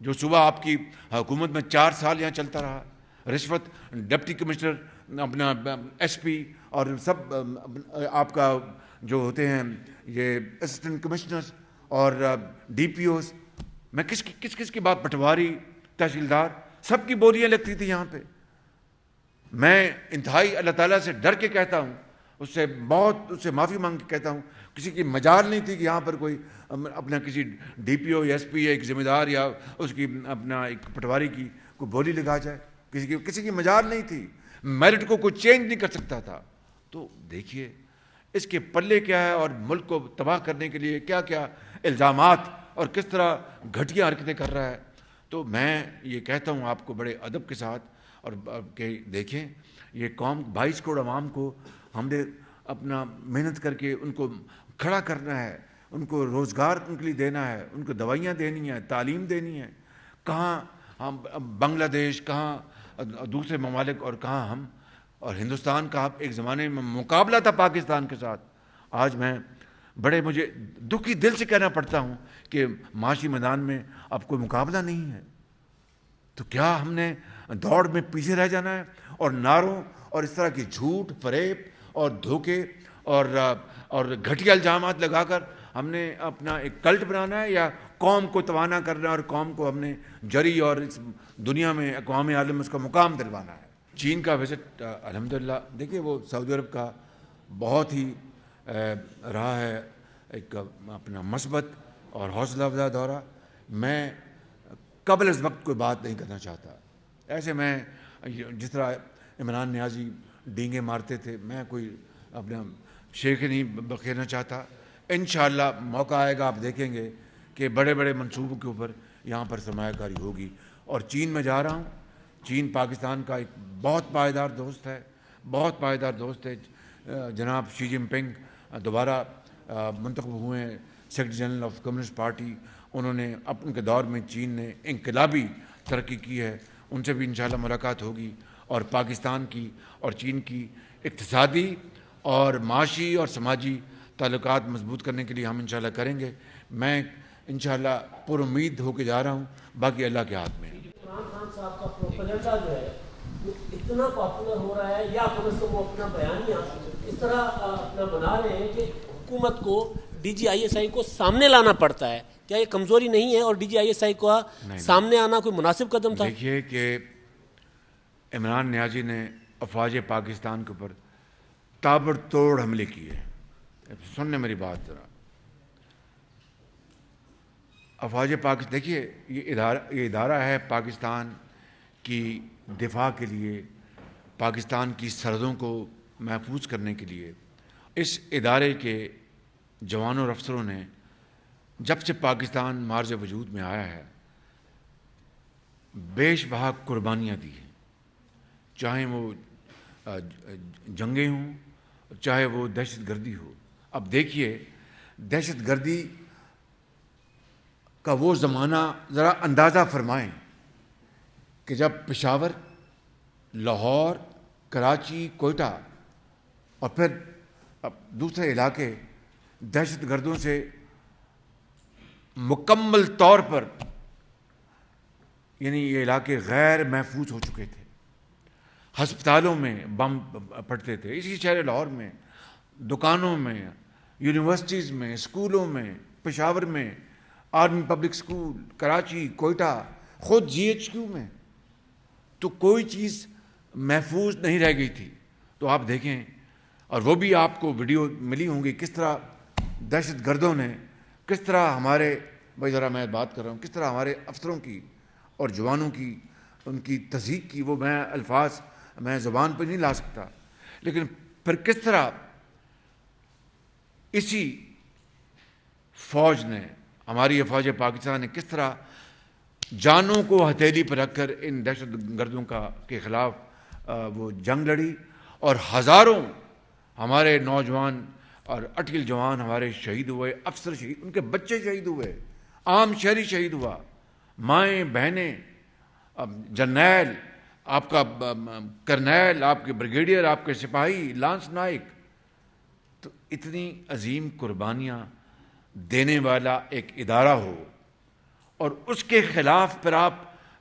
جو صبح آپ کی حکومت میں 4 سال یہاں چلتا رہا، رشوت، ڈپٹی کمشنر، اپنا ایس پی اور سب آپ کا جو ہوتے ہیں یہ اسسٹنٹ کمشنرز اور ڈی پی اوز، میں کس کی بات، پٹواری، تحصیلدار، سب کی بولیاں لگتی تھی یہاں پہ. میں انتہائی اللہ تعالیٰ سے ڈر کے کہتا ہوں، اس سے معافی مانگ کے کہتا ہوں، کسی کی مجال نہیں تھی کہ یہاں پر کوئی اپنا کسی ڈی پی او یا ایس پی یا ایک ذمہ دار یا اس کی اپنا ایک پٹواری کی کوئی بولی لگا جائے. کسی کی مجال نہیں تھی. میرٹ کو کوئی چینج نہیں کر سکتا تھا. تو دیکھیے اس کے پلے کیا ہے اور ملک کو تباہ کرنے کے لیے کیا کیا الزامات اور کس طرح گھٹیا حرکتیں کر رہا ہے. تو میں یہ کہتا ہوں آپ کو بڑے ادب کے ساتھ اور کہ دیکھیں یہ قوم 22 کروڑ عوام کو ہم نے اپنا محنت کر کے ان کو کھڑا کرنا ہے، ان کو روزگار ان کے لیے دینا ہے، ان کو دوائیاں دینی ہیں، تعلیم دینی ہے. کہاں ہم بنگلہ دیش، کہاں دوسرے ممالک اور کہاں ہم، اور ہندوستان کا ایک زمانے میں مقابلہ تھا پاکستان کے ساتھ. آج میں بڑے مجھے دکھی دل سے کہنا پڑتا ہوں کہ معاشی میدان میں اب کوئی مقابلہ نہیں ہے. تو کیا ہم نے دوڑ میں پیچھے رہ جانا ہے اور نعروں اور اس طرح کی جھوٹ، فریب اور دھوکے اور گھٹیا الزامات لگا کر ہم نے اپنا ایک کلٹ بنانا ہے، یا قوم کو توانا کرنا ہے اور قوم کو ہم نے جری اور اس دنیا میں اقوام عالم میں اس کا مقام دلوانا ہے. چین کا وزٹ الحمدللہ دیکھیے وہ سعودی عرب کا بہت ہی رہا ہے ایک اپنا مثبت اور حوصلہ افزا دورہ. میں قبل از وقت کوئی بات نہیں کرنا چاہتا. ایسے میں جس طرح عمران نیازی ڈینگے مارتے تھے، میں کوئی اپنا شیخ نہیں بکھیرنا چاہتا. انشاءاللہ موقع آئے گا، آپ دیکھیں گے کہ بڑے بڑے منصوبوں کے اوپر یہاں پر سرمایہ کاری ہوگی. اور چین میں جا رہا ہوں. چین پاکستان کا ایک بہت پائیدار دوست ہے، بہت پائیدار دوست ہے. جناب شی جن پنگ دوبارہ منتخب ہوئے ہیں secretary general of communist party. انہوں نے ان کے دور میں چین نے انقلابی ترقی کی ہے. ان سے بھی انشاءاللہ ملاقات ہوگی اور پاکستان کی اور چین کی اقتصادی اور معاشی اور سماجی تعلقات مضبوط کرنے کے لیے ہم انشاءاللہ کریں گے. میں انشاءاللہ پر امید ہو کے جا رہا ہوں، باقی اللہ کے ہاتھ میں ہے. عمران خان صاحب کا پروپیگنڈا جو ہے وہ اتنا پاپولر ہو رہا ہے، یا وہ اپنا بیانیہ اس طرح اپنا بنا رہے ہیں کہ حکومت کو D G I S I کو سامنے لانا پڑتا ہے. کیا یہ کمزوری نہیں ہے اور D G I S I کو سامنے آنا کوئی مناسب قدم تھا؟ دیکھیے کہ عمران نیازی نے افواج پاکستان کے اوپر تابڑ توڑ حملے کیے. سننے میری بات ذرا. افواج پاکستان دیکھیے یہ ادارہ ہے پاکستان کی دفاع کے لیے، پاکستان کی سرحدوں کو محفوظ کرنے کے لیے. اس ادارے کے جوانوں اور افسروں نے جب سے پاکستان مارز وجود میں آیا ہے بیش بہا قربانیاں دی ہیں، چاہے وہ جنگیں ہوں، چاہے وہ دہشت گردی ہو. اب دیکھیے دہشت گردی کا وہ زمانہ ذرا اندازہ فرمائیں کہ جب پشاور، لاہور، کراچی، کوئٹہ اور پھر دوسرے علاقے دہشت گردوں سے مکمل طور پر یعنی یہ علاقے غیر محفوظ ہو چکے تھے. ہسپتالوں میں بم پھٹتے تھے، اسی شہر لاہور میں، دکانوں میں، یونیورسٹیز میں، اسکولوں میں، پشاور میں، army public school, Karachi, Quetta, خود جی ایچ کیو میں. تو کوئی چیز محفوظ نہیں رہ گئی تھی. تو آپ دیکھیں، اور وہ بھی آپ کو ویڈیو ملی ہوں گی کس طرح دہشت گردوں نے کس طرح ہمارے بھائی ذرا میں بات کر رہا ہوں کس طرح ہمارے افسروں کی اور جوانوں کی ان کی تضحیک کی. وہ میں الفاظ میں زبان پہ نہیں لا سکتا، لیکن پھر کس طرح اسی فوج نے، ہماری افواج پاکستان نے کس طرح جانوں کو ہتھیلی پر رکھ کر ان دہشت گردوں کے خلاف وہ جنگ لڑی. اور ہزاروں ہمارے نوجوان اور اٹل جوان ہمارے شہید ہوئے، افسر شہید، ان کے بچے شہید ہوئے، عام شہری شہید ہوا، مائیں بہنیں، جرنیل، آپ کا کرنیل، آپ کے بریگیڈیئر، آپ کے سپاہی، لانس نائک. تو اتنی عظیم قربانیاں دینے والا ایک ادارہ ہو اور اس کے خلاف پھر آپ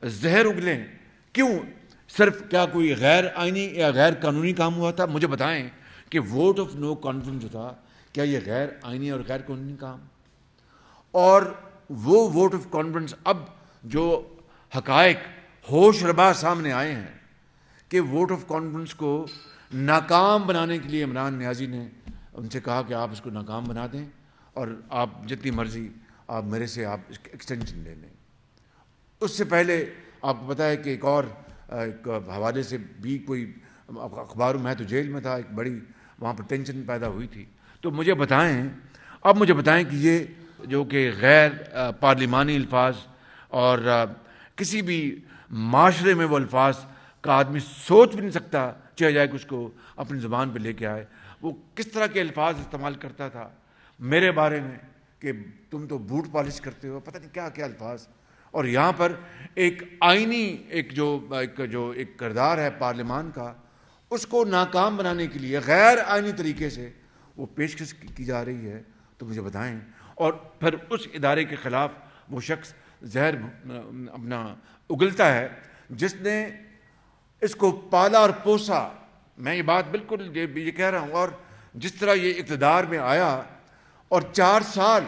زہر اگلیں. کیوں؟ صرف کیا کوئی غیر آئینی یا غیر قانونی کام ہوا تھا؟ مجھے بتائیں کہ ووٹ آف نو کانفیڈنس جو تھا کیا یہ غیر آئینی اور غیر قانونی کام؟ اور وہ ووٹ آف کانفیڈنس اب جو حقائق ہوش ربا سامنے آئے ہیں کہ ووٹ آف کانفیڈنس کو ناکام بنانے کے لیے عمران نیازی نے ان سے کہا کہ آپ اس کو ناکام بنا دیں اور آپ جتنی مرضی آپ میرے سے آپ اس کی ایکسٹینشن لے لیں. اس سے پہلے آپ کو پتہ ہے کہ ایک حوالے سے بھی کوئی اخباروں میں تو جیل میں تھا, ایک بڑی وہاں پر ٹینشن پیدا ہوئی تھی. تو مجھے بتائیں کہ یہ جو کہ غیر پارلیمانی الفاظ اور کسی بھی معاشرے میں وہ الفاظ کا آدمی سوچ بھی نہیں سکتا چاہے جائے کہ اس کو اپنی زبان پہ لے کے آئے, وہ کس طرح کے الفاظ استعمال کرتا تھا میرے بارے میں کہ تم تو بوٹ پالش کرتے ہو, پتہ نہیں کیا کیا الفاظ. اور یہاں پر ایک آئینی ایک کردار ہے پارلیمان کا, اس کو ناکام بنانے کے لیے غیر آئینی طریقے سے وہ پیشکش کی جا رہی ہے. تو مجھے بتائیں, اور پھر اس ادارے کے خلاف وہ شخص زہر اپنا اگلتا ہے جس نے اس کو پالا اور پوسا. میں یہ بات بالکل یہ کہہ رہا ہوں. اور جس طرح یہ اقتدار میں آیا اور 4 سال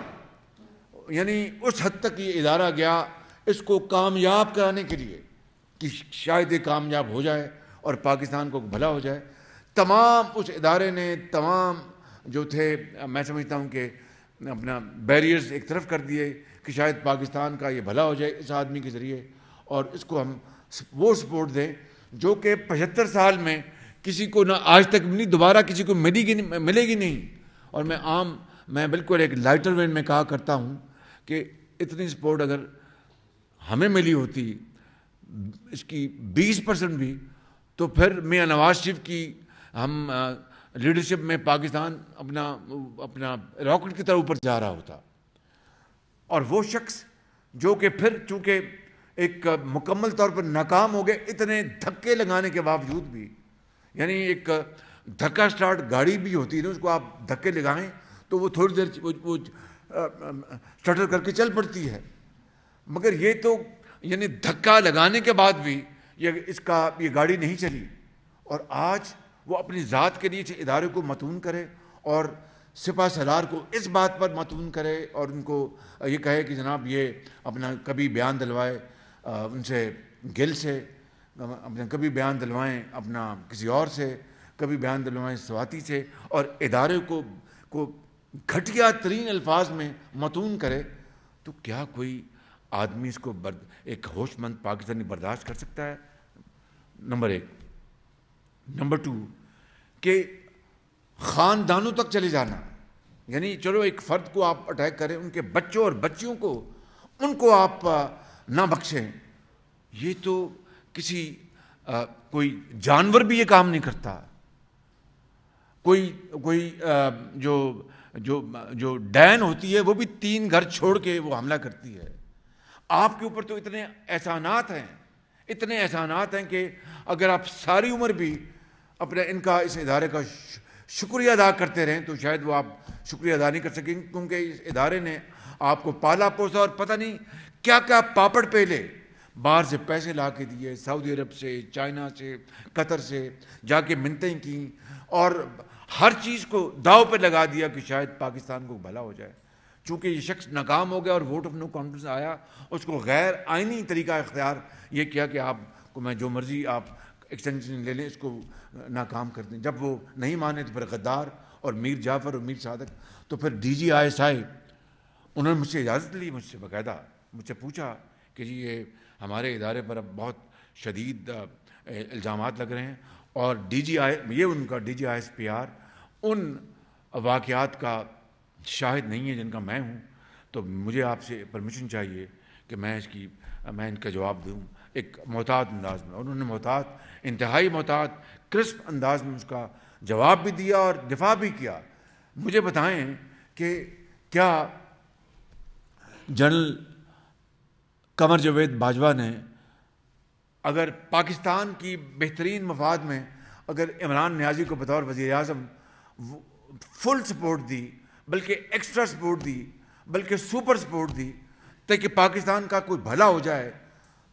یعنی اس حد تک یہ ادارہ گیا اس کو کامیاب کرانے کے لیے کہ شاید یہ کامیاب ہو جائے اور پاکستان کو بھلا ہو جائے. تمام اس ادارے نے تمام جو تھے میں سمجھتا ہوں کہ اپنا بیریئرز ایک طرف کر دیے کہ شاید پاکستان کا یہ بھلا ہو جائے اس آدمی کے ذریعے, اور اس کو ہم وہ سپورٹ دیں جو کہ 75 سال میں کسی کو نہ آج تک ملی, دوبارہ کسی کو ملے گی نہیں. اور میں بالکل ایک لائٹر وین میں کہا کرتا ہوں کہ اتنی سپورٹ اگر ہمیں ملی ہوتی اس کی 20% بھی, تو پھر میاں نواز شریف کی ہم لیڈرشپ میں پاکستان اپنا راکٹ کی طرح اوپر جا رہا ہوتا. اور وہ شخص جو کہ پھر چونکہ ایک مکمل طور پر ناکام ہو گئے اتنے دھکے لگانے کے باوجود بھی, یعنی ایک دھکا سٹارٹ گاڑی بھی ہوتی ہے نا, اس کو آپ دھکے لگائیں تو وہ تھوڑی دیر وہ سٹر کر کے چل پڑتی ہے, مگر یہ تو یعنی دھکا لگانے کے بعد بھی یہ گاڑی نہیں چلی. اور آج وہ اپنی ذات کے لیے اس ادارے کو متون کرے اور سپہ سالار کو اس بات پر متون کرے اور ان کو یہ کہے کہ جناب یہ اپنا کبھی بیان دلوائے ان سے گل سے, اپنا کبھی بیان دلوائیں اپنا کسی اور سے, کبھی بیان دلوائیں سواتی سے, اور ادارے کو گھٹیا ترین الفاظ میں متون کرے. تو کیا کوئی آدمی اس کو ایک ہوش مند پاکستانی برداشت کر سکتا ہے؟ نمبر 1. نمبر 2 کہ خاندانوں تک چلے جانا, یعنی چلو ایک فرد کو آپ اٹیک کریں, ان کے بچوں اور بچیوں کو ان کو آپ نہ بخشیں. یہ تو کسی کوئی جانور بھی یہ کام نہیں کرتا. کوئی جو ڈین ہوتی ہے وہ بھی 3 گھر چھوڑ کے وہ حملہ کرتی ہے. آپ کے اوپر تو اتنے احسانات ہیں کہ اگر آپ ساری عمر بھی اپنے اس ادارے کا شکریہ ادا کرتے رہیں تو شاید وہ آپ شکریہ ادا نہیں کر سکیں, کیونکہ اس ادارے نے آپ کو پالا پوسا اور پتہ نہیں کیا کیا پاپڑ پیلے باہر سے پیسے لا کے دیے, سعودی عرب سے, چائنا سے, قطر سے جا کے منتیں کی اور ہر چیز کو داؤ پہ لگا دیا کہ شاید پاکستان کو بھلا ہو جائے. چونکہ یہ شخص ناکام ہو گیا اور ووٹ آف نو کانفیڈنس آیا, اس کو غیر آئینی طریقہ اختیار یہ کیا کہ آپ کو میں جو مرضی آپ ایکسٹینشن لے لیں اس کو ناکام کر دیں. جب وہ نہیں مانے تو پھر غدار اور میر جعفر اور میر صادق, تو پھر DGI انہوں نے مجھ سے اجازت لی, مجھ سے باقاعدہ مجھ سے پوچھا کہ جی یہ ہمارے ادارے پر اب بہت شدید الزامات لگ رہے ہیں اور یہ ان کا DGI ان واقعات کا شاہد نہیں ہے جن کا میں ہوں, تو مجھے آپ سے پرمیشن چاہیے کہ میں ان کا جواب دوں ایک محتاط انداز میں. انہوں نے انتہائی محتاط کرسپ انداز میں اس کا جواب بھی دیا اور دفاع بھی کیا. مجھے بتائیں کہ کیا جنرل قمر جاوید باجوہ نے اگر پاکستان کی بہترین مفاد میں اگر عمران نیازی کو بطور وزیر اعظم فل سپورٹ دی, بلکہ ایکسٹرا سپورٹ دی, بلکہ سپر سپورٹ دی, تاکہ پاکستان کا کوئی بھلا ہو جائے.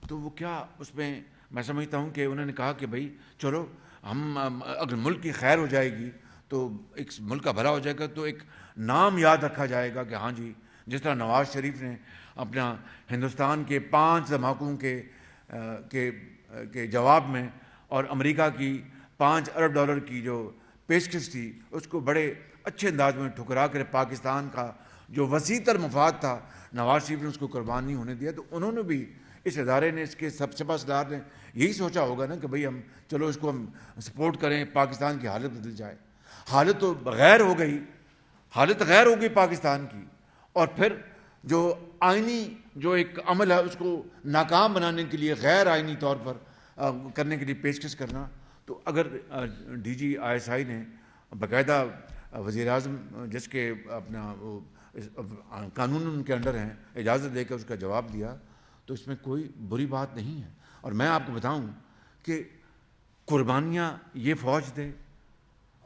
تو وہ کیا اس میں سمجھتا ہوں کہ انہوں نے کہا کہ بھائی چلو ہم اگر ملک کی خیر ہو جائے گی تو ایک ملک کا بھلا ہو جائے گا تو ایک نام یاد رکھا جائے گا کہ ہاں جی جس طرح نواز شریف نے اپنا ہندوستان کے 5 دھماکوں کے جواب میں اور امریکہ کی $5 ارب کی جو پیشکش تھی اس کو بڑے اچھے انداز میں ٹھکرا کر پاکستان کا جو وسیع تر مفاد تھا نواز شریف نے اس کو قربان نہیں ہونے دیا. تو انہوں نے بھی اس ادارے نے اس کے سپاسدار نے یہی سوچا ہوگا نا کہ بھئی ہم چلو اس کو ہم سپورٹ کریں, پاکستان کی حالت بدل جائے. حالت تو غیر ہو گئی, حالت غیر ہو گئی پاکستان کی. اور پھر جو آئینی جو ایک عمل ہے اس کو ناکام بنانے کے لیے غیر آئینی طور پر کرنے کے لیے پیشکش کرنا. تو اگر ڈی جی ISI نے باقاعدہ وزیر اعظم جس کے اپنا وہ قانون ان کے انڈر ہیں اجازت دے کر اس کا جواب دیا تو اس میں کوئی بری بات نہیں ہے. اور میں آپ کو بتاؤں کہ قربانیاں یہ فوج دے,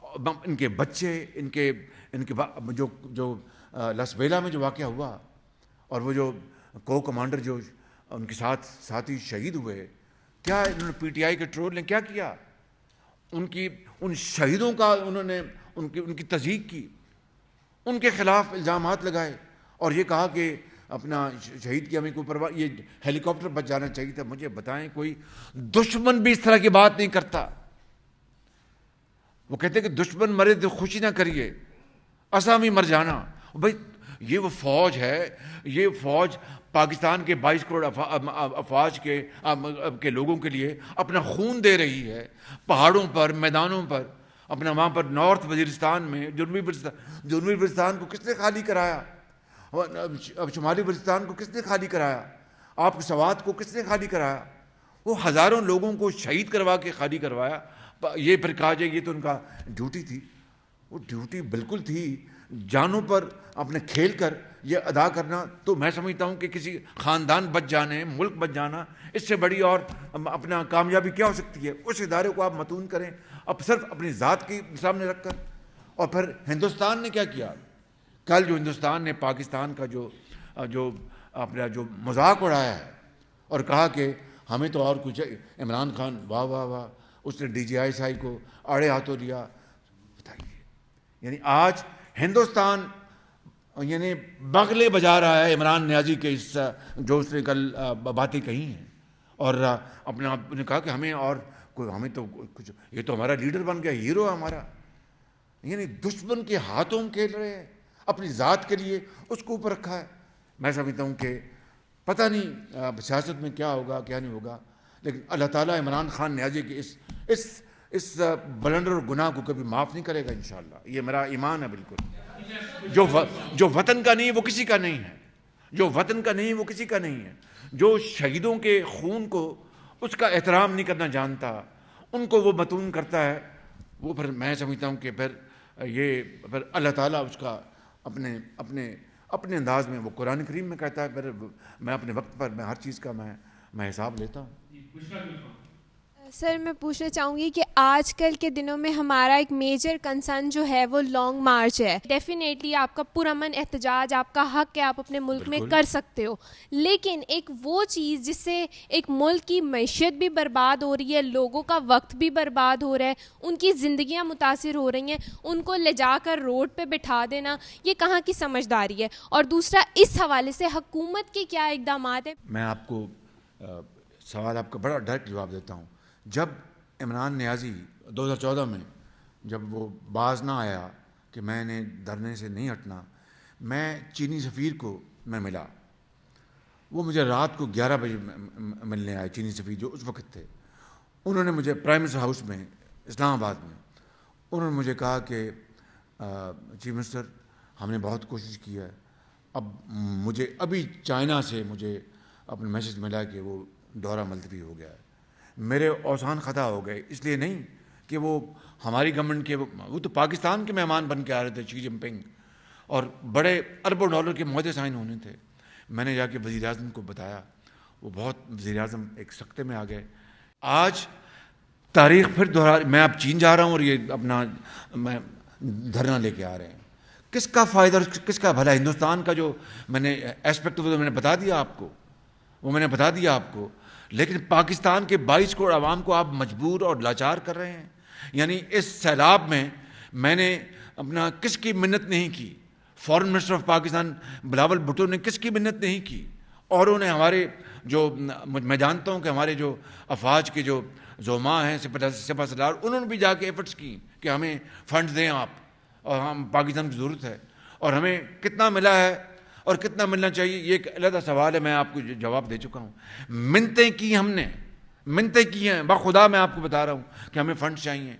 ان کے بچے, ان کے جو لسبیلا میں جو واقعہ ہوا اور وہ جو کمانڈر جو ان کے ساتھی شہید ہوئے, کیا انہوں نے PTI کے ٹرول نے کیا کیا؟ ان شہیدوں کا انہوں نے ان کی تصدیق کی, ان کے خلاف الزامات لگائے اور یہ کہا کہ اپنا شہید کی ہمیں کوئی پرواہ, یہ ہیلی کاپٹر بچ جانا چاہیے تھا. مجھے بتائیں کوئی دشمن بھی اس طرح کی بات نہیں کرتا. وہ کہتے ہیں کہ دشمن مرے تو خوشی نہ کریے, اسامی مر جانا. بھائی یہ وہ فوج ہے, یہ فوج پاکستان کے 22 کروڑ افواج کے لوگوں کے لیے اپنا خون دے رہی ہے, پہاڑوں پر, میدانوں پر, اپنا وہاں پر نارتھ وزیرستان میں, جنوبی وزیرستان کو کس نے خالی کرایا, شمالی وزیرستان کو کس نے خالی کرایا, آپ کے سوات کو کس نے خالی کرایا؟ وہ ہزاروں لوگوں کو شہید کروا کے خالی کروایا. یہ پھر کہا جائے یہ تو ان کا ڈیوٹی تھی. وہ ڈیوٹی بالکل تھی, جانوں پر اپنے کھیل کر یہ ادا کرنا. تو میں سمجھتا ہوں کہ کسی خاندان بچ جانے, ملک بچ جانا, اس سے بڑی اور اپنا کامیابی کیا ہو سکتی ہے؟ اس ادارے کو آپ متون کریں اب صرف اپنی ذات کے سامنے رکھ کر. اور پھر ہندوستان نے کیا کیا؟ کل جو ہندوستان نے پاکستان کا جو اپنا جو مذاق اڑایا ہے اور کہا کہ ہمیں تو اور کچھ, عمران خان واہ واہ واہ, اس نے DGI کو آڑے ہاتھوں لیا. بتائیے, یعنی آج ہندوستان یعنی بغلے بجا رہا ہے عمران نیازی کے اس جو اس نے کل باتیں کہی ہیں, اور اپنا نے کہا کہ ہمیں اور کوئی, ہمیں تو کچھ, یہ تو ہمارا لیڈر بن گیا, ہیرو ہے ہمارا. یعنی دشمن کے ہاتھوں کھیل رہے ہیں, اپنی ذات کے لیے اس کو اوپر رکھا ہے. میں سمجھتا ہوں کہ پتہ نہیں سیاست میں کیا ہوگا کیا نہیں ہوگا, لیکن اللہ تعالیٰ عمران خان نیازی کی اس بلنڈر اور گناہ کو کبھی معاف نہیں کرے گا انشاءاللہ. یہ میرا ایمان ہے بالکل. جو وطن کا نہیں وہ کسی کا نہیں ہے, جو وطن کا نہیں وہ کسی کا نہیں ہے. جو شہیدوں کے خون کو اس کا احترام نہیں کرنا جانتا, ان کو وہ متون کرتا ہے, وہ پھر میں سمجھتا ہوں کہ پھر اللہ تعالیٰ اس کا اپنے انداز میں, وہ قرآن کریم میں کہتا ہے پھر میں اپنے وقت پر میں ہر چیز کا میں حساب لیتا ہوں. سر میں پوچھنا چاہوں گی کہ آج کل کے دنوں میں ہمارا ایک میجر کنسرن جو ہے وہ لانگ مارچ ہے. ڈیفینیٹلی آپ کا پرامن احتجاج, آپ کا حق ہے, آپ اپنے ملک میں کر سکتے ہو, لیکن ایک وہ چیز جس سے ایک ملک کی معیشت بھی برباد ہو رہی ہے, لوگوں کا وقت بھی برباد ہو رہا ہے, ان کی زندگیاں متاثر ہو رہی ہیں, ان کو لے جا کر روڈ پہ بٹھا دینا یہ کہاں کی سمجھداری ہے؟ اور دوسرا اس حوالے سے حکومت کے کیا اقدامات ہیں؟ میں آپ کو سوال آپ کا بڑا ڈائریکٹ جواب دیتا ہوں. جب عمران نیازی 2014 میں جب وہ باز نہ آیا کہ میں نے دھرنے سے نہیں ہٹنا, میں چینی سفیر کو میں ملا. وہ مجھے رات کو 11 بجے ملنے آئے, چینی سفیر جو اس وقت تھے. انہوں نے مجھے پرائم منسٹر ہاؤس میں اسلام آباد میں انہوں نے مجھے کہا کہ چیف منسٹر ہم نے بہت کوشش کی ہے, اب مجھے ابھی چائنا سے مجھے اپنا میسج ملا کہ وہ دورہ ملتوی ہو گیا ہے. میرے اوسان خطا ہو گئے, اس لیے نہیں کہ وہ ہماری گورنمنٹ کے, وہ تو پاکستان کے مہمان بن کے آ رہے تھے, شی جن پنگ, اور بڑے اربوں ڈالر کے معاہدے سائن ہونے تھے. میں نے جا کے وزیر اعظم کو بتایا, وہ بہت, وزیر اعظم ایک سکتے میں آ گئے. آج تاریخ پھر دوہرا, میں اب چین جا رہا ہوں اور یہ اپنا میں دھرنا لے کے آ رہے ہیں. کس کا فائدہ اور کس کا بھلا؟ ہندوستان کا جو میں نے ایسپیکٹ وہ میں نے بتا دیا آپ کو، لیکن پاکستان کے 22 کروڑ عوام کو آپ مجبور اور لاچار کر رہے ہیں. یعنی اس سیلاب میں نے اپنا کس کی منت نہیں کی؟ Foreign minister of Pakistan Bilawal Bhutto نے کس کی منت نہیں کی؟ اور انہوں نے ہمارے جو میں جانتا ہوں کہ ہمارے جو افواج کے جو زعماء ہیں سپہ سالار، انہوں نے بھی جا کے ایفرٹس کی کہ ہمیں فنڈز دیں آپ، اور ہم پاکستان کی ضرورت ہے. اور ہمیں کتنا ملا ہے اور کتنا ملنا چاہیے یہ ایک علیحدہ سوال ہے، میں آپ کو جواب دے چکا ہوں. منتیں کی ہم نے، منتیں کی ہیں بخدا، میں آپ کو بتا رہا ہوں کہ ہمیں فنڈ چاہیے.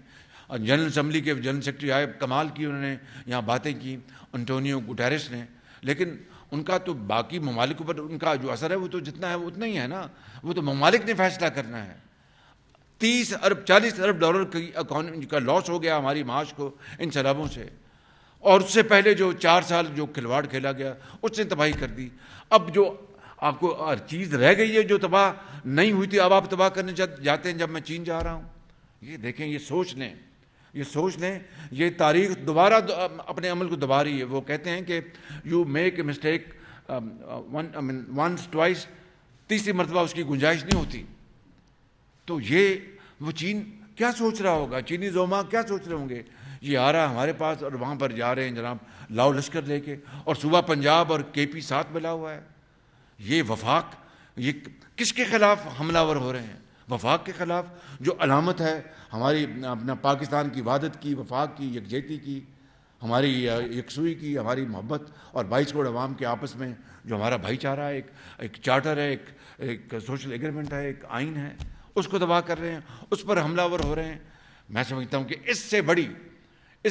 اور جنرل اسمبلی کے جنرل سیکرٹری آئے، کمال کی انہوں نے یہاں باتیں کی انٹونیو گوٹیرس نے، لیکن ان کا تو باقی ممالک پر ان کا جو اثر ہے وہ تو جتنا ہے وہ اتنا ہی ہے نا. وہ تو ممالک نے فیصلہ کرنا ہے. 30 ارب 40 ارب ڈالر کی اکانومی کا لاس ہو گیا ہماری معاش کو ان سیلابوں سے، اور اس سے پہلے جو 4 سال جو کھلواڑ کھیلا گیا اس نے تباہی کر دی. اب جو آپ کو ہر چیز رہ گئی ہے جو تباہ نہیں ہوئی تھی، اب آپ تباہ کرنے جاتے ہیں. جب میں چین جا رہا ہوں، یہ دیکھیں، یہ سوچ لیں، یہ تاریخ دوبارہ اپنے عمل کو دبا رہی ہے. وہ کہتے ہیں کہ you make a mistake once twice, تیسری مرتبہ اس کی گنجائش نہیں ہوتی. تو یہ وہ چین کیا سوچ رہا ہوگا، چینی زعما کیا سوچ رہے ہوں گے؟ یہ آ رہا ہے ہمارے پاس اور وہاں پر جا رہے ہیں جناب لاؤ لشکر لے کے، اور صوبہ پنجاب اور کے پی ساتھ ملا ہوا ہے. یہ وفاق، یہ کس کے خلاف حملہ ور ہو رہے ہیں؟ وفاق کے خلاف، جو علامت ہے ہماری اپنا پاکستان کی وحدت کی، وفاق کی، یکجہتی کی، ہماری یکسوئی کی، ہماری محبت، اور 22 کروڑ عوام کے آپس میں جو ہمارا بھائی چارہ ہے، ایک چارٹر ہے، ایک سوشل ایگریمنٹ ہے، ایک آئین ہے، اس کو تباہ کر رہے ہیں، اس پر حملہ ور ہو رہے ہیں. میں سمجھتا ہوں کہ اس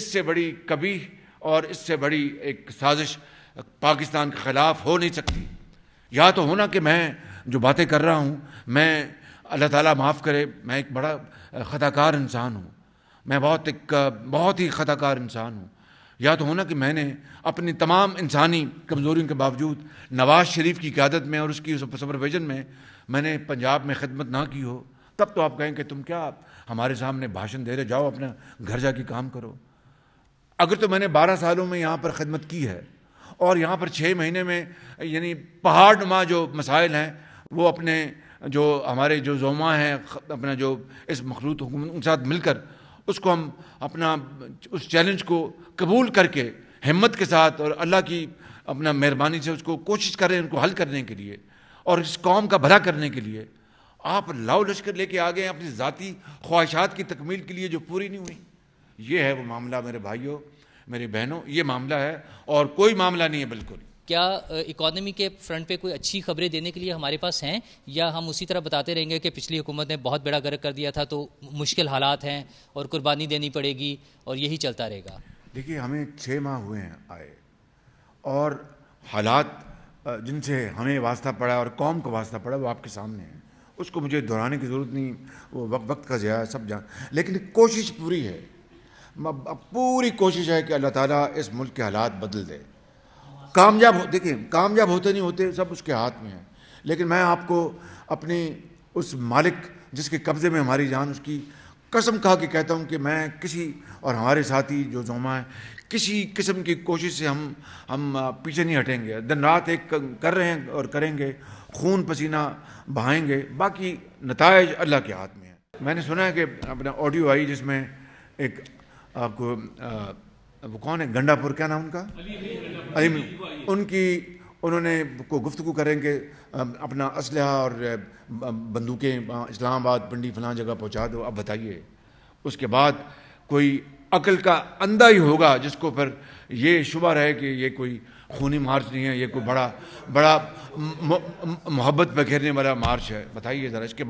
سے بڑی کبھی اور اس سے بڑی ایک سازش پاکستان کے خلاف ہو نہیں سکتی. یا تو ہونا کہ میں جو باتیں کر رہا ہوں، میں اللہ تعالیٰ معاف کرے، میں ایک بڑا خطا کار انسان ہوں، میں بہت ہی خطا کار انسان ہوں. یا تو ہونا کہ میں نے اپنی تمام انسانی کمزوریوں کے باوجود نواز شریف کی قیادت میں اور اس کی سپرویژن میں نے پنجاب میں خدمت نہ کی ہو. تب تو آپ کہیں کہ تم کیا ہمارے سامنے بھاشن دے رہے، جاؤ اپنا گھر جا کے کام کرو. اگر تو میں نے 12 سالوں میں یہاں پر خدمت کی ہے، اور یہاں پر 6 مہینے میں یعنی پہاڑ نما جو مسائل ہیں وہ اپنے جو ہمارے جو زعما ہیں، اپنا جو اس مخلوط حکومت ان کے ساتھ مل کر اس کو ہم اپنا اس چیلنج کو قبول کر کے ہمت کے ساتھ اور اللہ کی اپنا مہربانی سے اس کو کوشش کر رہے ہیں ان کو حل کرنے کے لیے اور اس قوم کا بھلا کرنے کے لیے. آپ لاؤ لشکر لے کے آ گئے ہیں اپنی ذاتی خواہشات کی تکمیل کے لیے جو پوری نہیں ہوئی. یہ ہے وہ معاملہ میرے بھائیوں، میری بہنوں، یہ معاملہ ہے اور کوئی معاملہ نہیں ہے بالکل. کیا اکانومی کے فرنٹ پہ کوئی اچھی خبریں دینے کے لیے ہمارے پاس ہیں، یا ہم اسی طرح بتاتے رہیں گے کہ پچھلی حکومت نے بہت بڑا غرق کر دیا تھا تو مشکل حالات ہیں اور قربانی دینی پڑے گی اور یہی چلتا رہے گا؟ دیکھیے، ہمیں 6 ماہ ہوئے ہیں آئے، اور حالات جن سے ہمیں واسطہ پڑا اور قوم کو واسطہ پڑا وہ آپ کے سامنے ہیں. اس کو مجھے دہرانے کی ضرورت نہیں، وہ وقت کا ضیاع سب جان. لیکن کوشش پوری ہے، پوری کوشش ہے کہ اللہ تعالیٰ اس ملک کے حالات بدل دے. دیکھیں کامیاب ہوتے نہیں ہوتے سب اس کے ہاتھ میں ہیں، لیکن میں آپ کو اپنی اس مالک جس کے قبضے میں ہماری جان، اس کی قسم کھا کے کہتا ہوں کہ میں کسی اور ہمارے ساتھی جو زعما ہیں کسی قسم کی کوشش سے ہم پیچھے نہیں ہٹیں گے. دن رات ایک کر رہے ہیں اور کریں گے، خون پسینہ بہائیں گے، باقی نتائج اللہ کے ہاتھ میں ہیں. میں نے سنا ہے کہ اپنا آڈیو آئی جس میں ایک آپ کو وہ کون ہے، گنڈا پور، کیا نام ان کا، انہوں نے کو گفتگو کریں کہ اپنا اسلحہ اور بندوقیں اسلام آباد پنڈی فلاں جگہ پہنچا دو. اب بتائیے، اس کے بعد کوئی عقل کا اندھا ہی ہوگا جس کو پھر یہ شبہ رہے کہ یہ کوئی خونی مارچ نہیں ہے، یہ کوئی بڑا محبت بکھیرنے والا مارچ ہے. بتائیے ذرا، اس کے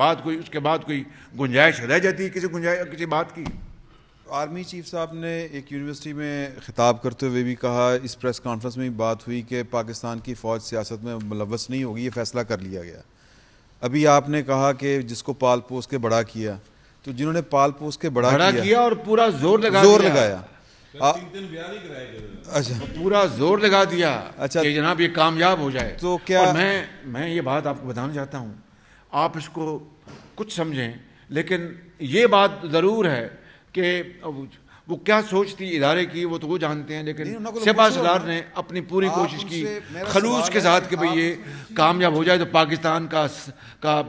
بعد کوئی گنجائش رہ جاتی ہے کسی بات کی؟ آرمی چیف صاحب نے ایک یونیورسٹی میں خطاب کرتے ہوئے بھی کہا، اس پریس کانفرنس میں بھی بات ہوئی کہ پاکستان کی فوج سیاست میں ملوث نہیں ہوگی، یہ فیصلہ کر لیا گیا. ابھی آپ نے کہا کہ جس کو پال پوس کے بڑا کیا، تو جنہوں نے پال پوس کے بڑا کیا اور پورا زور لگایا، اچھا پورا زور لگا دیا کہ جناب یہ کامیاب ہو جائے. تو کیا میں یہ بات آپ کو بتانا چاہتا ہوں، آپ اس کو کچھ سمجھیں، لیکن یہ بات ضرور ہے کہ وہ کیا سوچ تھی ادارے کی وہ تو وہ جانتے ہیں، لیکن سپاہ سالار نے اپنی پوری کوشش کی خلوص کے ساتھ کہ بھئی یہ کامیاب ہو جائے تو پاکستان کا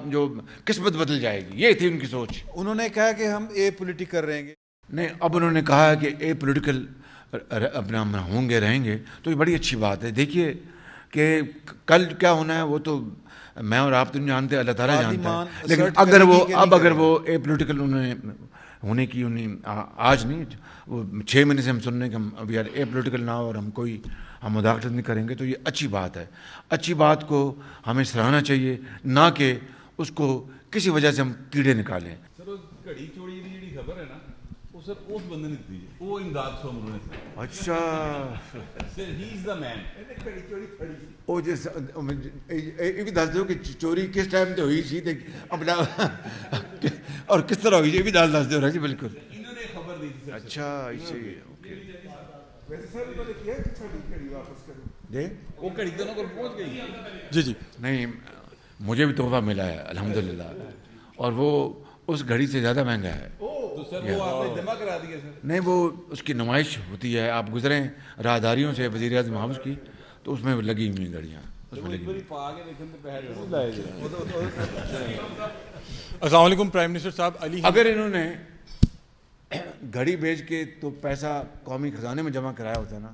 جو قسمت بدل جائے گی، یہ تھی ان کی سوچ. انہوں نے کہا کہ ہم اے پولیٹک کر رہیں گے. نہیں، اب انہوں نے کہا کہ اے پولیٹیکل اپنا ہوں گے، رہیں گے، تو یہ بڑی اچھی بات ہے. دیکھیے کہ کل کیا ہونا ہے وہ تو میں اور آپ تو نہیں جانتے، اللہ تعالیٰ جانتا ہے. لیکن اگر وہ اے پولیٹیکل انہوں نے ہونے کی انہیں آج نہیں، وہ 6 مہینے سے ہم سن رہے ہیں کہ ہم ابھی اے پولیٹیکل نہ ہو اور ہم مداخلت نہیں کریں گے، تو یہ اچھی بات ہے. اچھی بات کو ہمیں سراہنا چاہیے، نہ کہ اس کو کسی وجہ سے ہم کیڑے نکالیں. سر گھڑی چوری کی جڑی خبر ہے نا، وہ سر اس بندے نے دی ہے، وہ امداد سومرو نے. اچھا سر ہی از دا مین. وہ جس یہ بھی دس دو کہ چوری کس ٹائم تے ہوئی سی تے اپنا اور کس طرح ہوئی، یہ بھی دس دو. جی بالکل انہوں نے خبر دی تھی. اچھا ایسے ہی اوکے. ویسے سر انہوں نے کیا کہ ساری گھڑی واپس کرو دے وہ گھڑی دونوں کو پہنچ گئی. جی نہیں، مجھے بھی تحفہ ملا ہے الحمدللہ، اور وہ اس گھڑی سے زیادہ مہنگا ہے. تو سر وہ آپ نے جمع کرا دیا سر؟ نہیں، وہ اس کی نمائش ہوتی ہے، آپ گزریں راہداریوں سے وزیر اعظم ہاؤس کی تو اس میں لگی ہوئی گھڑیاں اس میں لگی ہوئی. السلام علیکم پرائم منسٹر صاحب. اگر انہوں نے گھڑی بیچ کے تو پیسہ قومی خزانے میں جمع کرایا ہوتا ہے نا،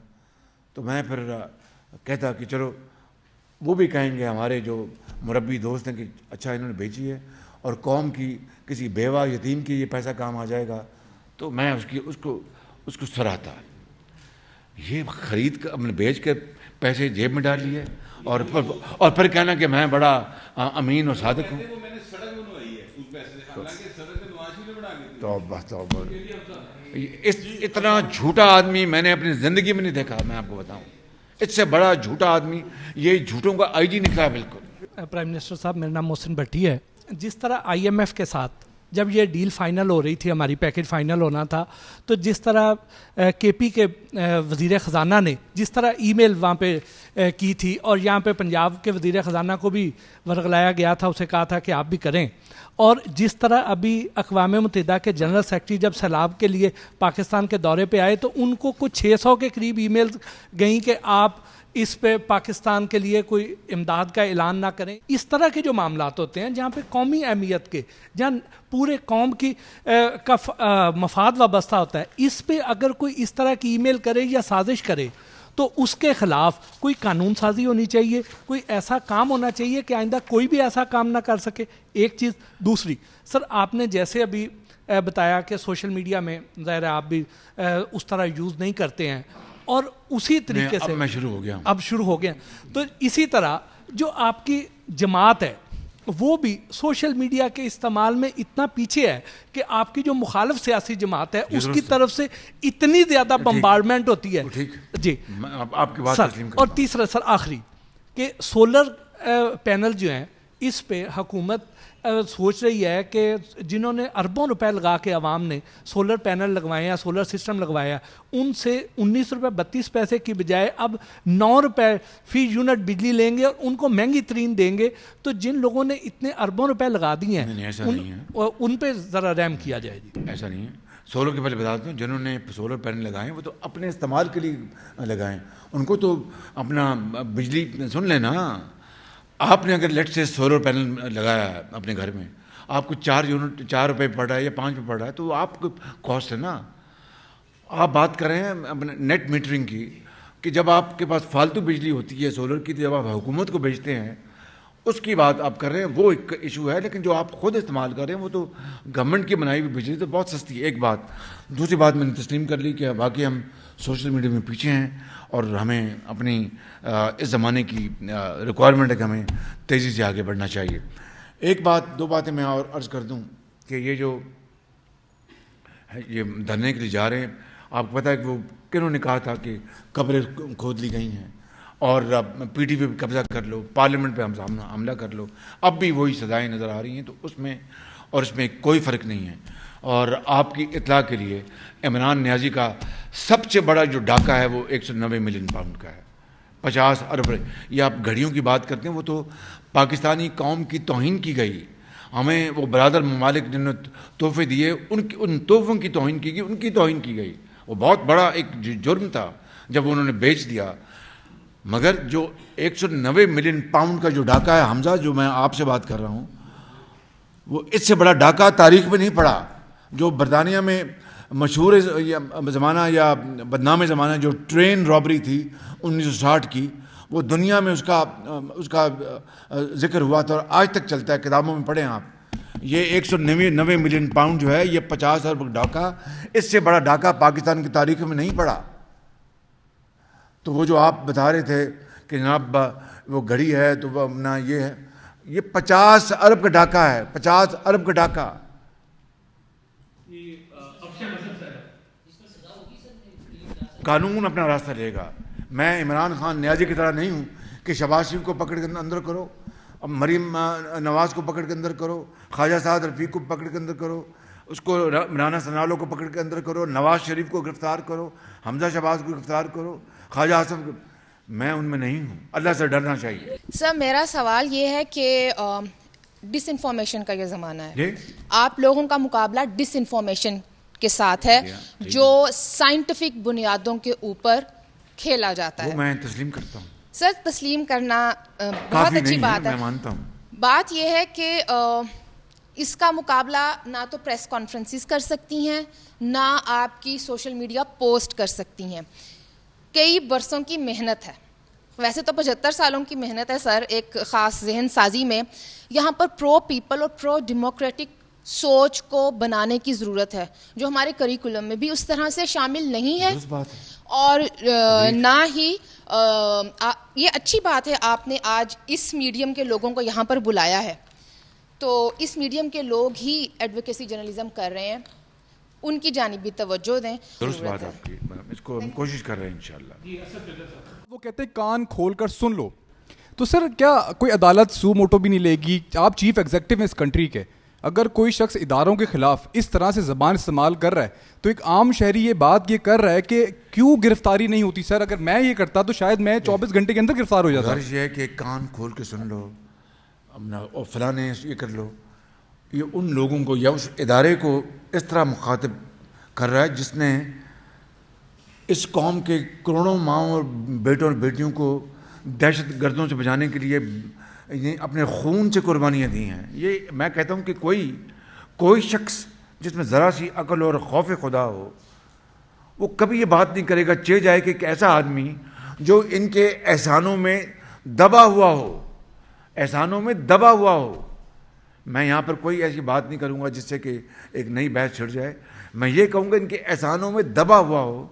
تو میں پھر کہتا کہ چلو وہ بھی کہیں گے ہمارے جو مربی دوست ہیں کہ اچھا انہوں نے بیچی ہے اور قوم کی کسی بیوہ یتیم کی یہ پیسہ کام آ جائے گا، تو میں اس کو سراہتا. یہ خرید کر اپنے بیچ کے پیسے جیب میں ڈال لیے اور پھر کہنا کہ میں بڑا امین اور صادق ہوں. اتنا جھوٹا آدمی میں نے اپنی زندگی میں نہیں دیکھا. میں آپ کو بتاؤں، اس سے بڑا جھوٹا آدمی یہ جھوٹوں کا آئی جی نکلا. بالکل. پرائم منسٹر صاحب، میرا نام محسن بھٹی ہے. جس طرح آئی ایم ایف کے ساتھ جب یہ ڈیل فائنل ہو رہی تھی، ہماری پیکج فائنل ہونا تھا، تو جس طرح کے پی کے وزیر خزانہ نے جس طرح ای میل وہاں پہ کی تھی، اور یہاں پہ پنجاب کے وزیر خزانہ کو بھی ورغلایا گیا تھا، اسے کہا تھا کہ آپ بھی کریں، اور جس طرح ابھی اقوام متحدہ کے جنرل سیکرٹری جب سیلاب کے لیے پاکستان کے دورے پہ آئے تو ان کو کچھ 600 کے قریب ای میل گئیں کہ آپ اس پہ پاکستان کے لیے کوئی امداد کا اعلان نہ کریں. اس طرح کے جو معاملات ہوتے ہیں جہاں پہ قومی اہمیت کے، جہاں پورے قوم کی کا مفاد وابستہ ہوتا ہے، اس پہ اگر کوئی اس طرح کی ای میل کرے یا سازش کرے تو اس کے خلاف کوئی قانون سازی ہونی چاہیے، کوئی ایسا کام ہونا چاہیے کہ آئندہ کوئی بھی ایسا کام نہ کر سکے. ایک چیز. دوسری، سر آپ نے جیسے ابھی بتایا کہ سوشل میڈیا میں ظاہر ہے آپ بھی اس طرح یوز نہیں کرتے ہیں، اور اسی طریقے سے اب شروع ہو گیا. تو اسی طرح جو آپ کی جماعت ہے وہ بھی سوشل میڈیا کے استعمال میں اتنا پیچھے ہے کہ آپ کی جو مخالف سیاسی جماعت ہے اس کی طرف سے اتنی زیادہ بمبارڈمنٹ ہوتی ہے. جی آپ کی بات تسلیم کرتا ہوں. اور تیسرا سر آخری کہ سولر پینل جو ہیں اس پہ حکومت سوچ رہی ہے کہ جنہوں نے اربوں روپے لگا کے عوام نے سولر پینل لگوائے ہیں، سولر سسٹم لگوایا، ان سے 19 روپے 32 پیسے کی بجائے اب 9 روپے فی یونٹ بجلی لیں گے اور ان کو مہنگی ترین دیں گے. تو جن لوگوں نے اتنے اربوں روپے لگا دیے ہیں ان پہ ذرا رحم کیا جائے. جی ایسا نہیں ہے. سولر کے پہلے بتا دوں، جنہوں نے سولر پینل لگائے وہ تو اپنے استعمال کے لیے لگائیں، ان کو تو اپنا بجلی سن لینا. آپ نے اگر لیٹ سے سولر پینل لگایا ہے اپنے گھر میں، آپ کو 4 روپے پڑ رہا ہے یا 5 روپے پڑ رہا ہے، تو آپ کو کاسٹ ہے نا. آپ بات کر رہے ہیں اپنے نیٹ میٹرنگ کی کہ جب آپ کے پاس فالتو بجلی ہوتی ہے سولر کی تو جب آپ حکومت کو بیچتے ہیں اس کی بات آپ کر رہے ہیں، وہ ایک ایشو ہے. لیکن جو آپ خود استعمال کر رہے ہیں وہ تو گورنمنٹ کی بنائی ہوئی بجلی تو بہت سستی ہے. ایک بات. دوسری بات میں نے تسلیم کر لی کہ باقی ہم سوشل میڈیا میں پیچھے ہیں اور ہمیں اپنی اس زمانے کی ریکوائرمنٹ ہے کہ ہمیں تیزی سے آگے بڑھنا چاہیے. ایک بات 2 باتیں میں اور عرض کر دوں کہ یہ دھرنے کے لیے جا رہے ہیں، آپ کو پتہ ہے کہ وہ کنہوں نے کہا تھا کہ قبریں کھود لی گئی ہیں اور پی ٹی پہ قبضہ کر لو، پارلیمنٹ پہ حملہ کر لو. اب بھی وہی سزائیں نظر آ رہی ہیں. تو اس میں کوئی فرق نہیں ہے. اور آپ کی اطلاع کے لیے عمران نیازی کا سب سے بڑا جو ڈاکہ ہے وہ 190 ملین پاؤنڈ کا ہے، 50 ارب. یہ آپ گھڑیوں کی بات کرتے ہیں، وہ تو پاکستانی قوم کی توہین کی گئی. ہمیں وہ برادر ممالک جنہوں نے تحفے دیے ان تحفوں کی توہین کی گئی، ان کی توہین کی گئی. وہ بہت بڑا ایک جرم تھا جب انہوں نے بیچ دیا. مگر جو 190 ملین پاؤنڈ کا جو ڈاکہ ہے حمزہ، جو میں آپ سے بات کر رہا ہوں، وہ اس سے بڑا ڈاکہ تاریخ میں نہیں پڑا. جو برطانیہ میں مشہور زمانہ یا بدنام زمانہ جو ٹرین رابری تھی 1960 کی، وہ دنیا میں اس کا ذکر ہوا تھا اور آج تک چلتا ہے. کتابوں میں پڑھیں آپ. یہ 190 ملین پاؤنڈ جو ہے، یہ 50 ارب ڈاکہ، اس سے بڑا ڈاکہ پاکستان کی تاریخ میں نہیں پڑا. تو وہ جو آپ بتا رہے تھے کہ جناب وہ گھڑی ہے تو وہ اپنا یہ ہے، یہ 50 ارب کا ڈاکہ ہے، 50 ارب کا ڈاکہ. قانون اپنا راستہ لے گا. میں عمران خان نیازی کی طرح نہیں ہوں کہ شہباز شریف کو پکڑ کے اندر کرو، اب مریم نواز کو پکڑ کے اندر کرو، خواجہ سعد رفیق کو پکڑ کے اندر کرو، اس کو رانا ثناء کو پکڑ کے اندر کرو، نواز شریف کو گرفتار کرو، حمزہ شہباز کو گرفتار کرو، خواجہ آصف کو. میں ان میں نہیں ہوں. اللہ سے ڈرنا چاہیے. سر میرا سوال یہ ہے کہ ڈس انفارمیشن کا یہ زمانہ ہے، آپ لوگوں کا مقابلہ ڈس انفارمیشن کے ساتھ ہے جو سائنٹیفک بنیادوں کے اوپر کھیلا جاتا ہے. وہ میں تسلیم کرتا ہوں. سر تسلیم کرنا بہت اچھی بات ہے. میں مانتا ہوں. بات یہ ہے کہ اس کا مقابلہ نہ تو پریس کانفرنسز کر سکتی ہیں، نہ آپ کی سوشل میڈیا پوسٹ کر سکتی ہیں. کئی برسوں کی محنت ہے، ویسے تو 75 سالوں کی محنت ہے سر ایک خاص ذہن سازی میں. یہاں پر پرو پیپل اور پرو ڈیموکریٹک سوچ کو بنانے کی ضرورت ہے جو ہمارے کریکولم میں بھی اس طرح سے شامل نہیں ہے. اور نہ ہی یہ اچھی بات ہے آپ نے آج اس میڈیم کے لوگوں کو یہاں پر بلایا ہے. تو اس میڈیم کے لوگ ہی ایڈوکیسی جرنلزم کر رہے ہیں، ان کی جانب بھی توجہ دیں. درست بات آپ کی، اس کو ہم کوشش کر رہے ہیں انشاءاللہ. وہ کہتے ہیں کان کھول کر سن لو. تو سر کیا کوئی عدالت سو موٹو بھی نہیں لے گی؟ آپ چیف ایگزیکٹو ہیں اس کنٹری کے. اگر کوئی شخص اداروں کے خلاف اس طرح سے زبان استعمال کر رہا ہے تو ایک عام شہری یہ بات یہ کر رہا ہے کہ کیوں گرفتاری نہیں ہوتی؟ سر اگر میں یہ کرتا تو شاید میں 24 گھنٹے کے اندر گرفتار ہو جاتا. غرض یہ ہے کہ کان کھول کے سن لو، اپنا اور فلاں یہ کر لو. یہ ان لوگوں کو یا اس ادارے کو اس طرح مخاطب کر رہا ہے جس نے اس قوم کے کروڑوں ماؤں اور بیٹوں اور بیٹیوں کو دہشت گردوں سے بچانے کے لیے اپنے خون سے قربانیاں دی ہیں. یہ میں کہتا ہوں کہ کوئی شخص جس میں ذرا سی عقل اور خوف خدا ہو وہ کبھی یہ بات نہیں کرے گا چہ جائے کہ ایک ایسا آدمی جو ان کے احسانوں میں دبا ہوا ہو. میں یہاں پر کوئی ایسی بات نہیں کروں گا جس سے کہ ایک نئی بحث چھڑ جائے. میں یہ کہوں گا ان کے احسانوں میں دبا ہوا ہو.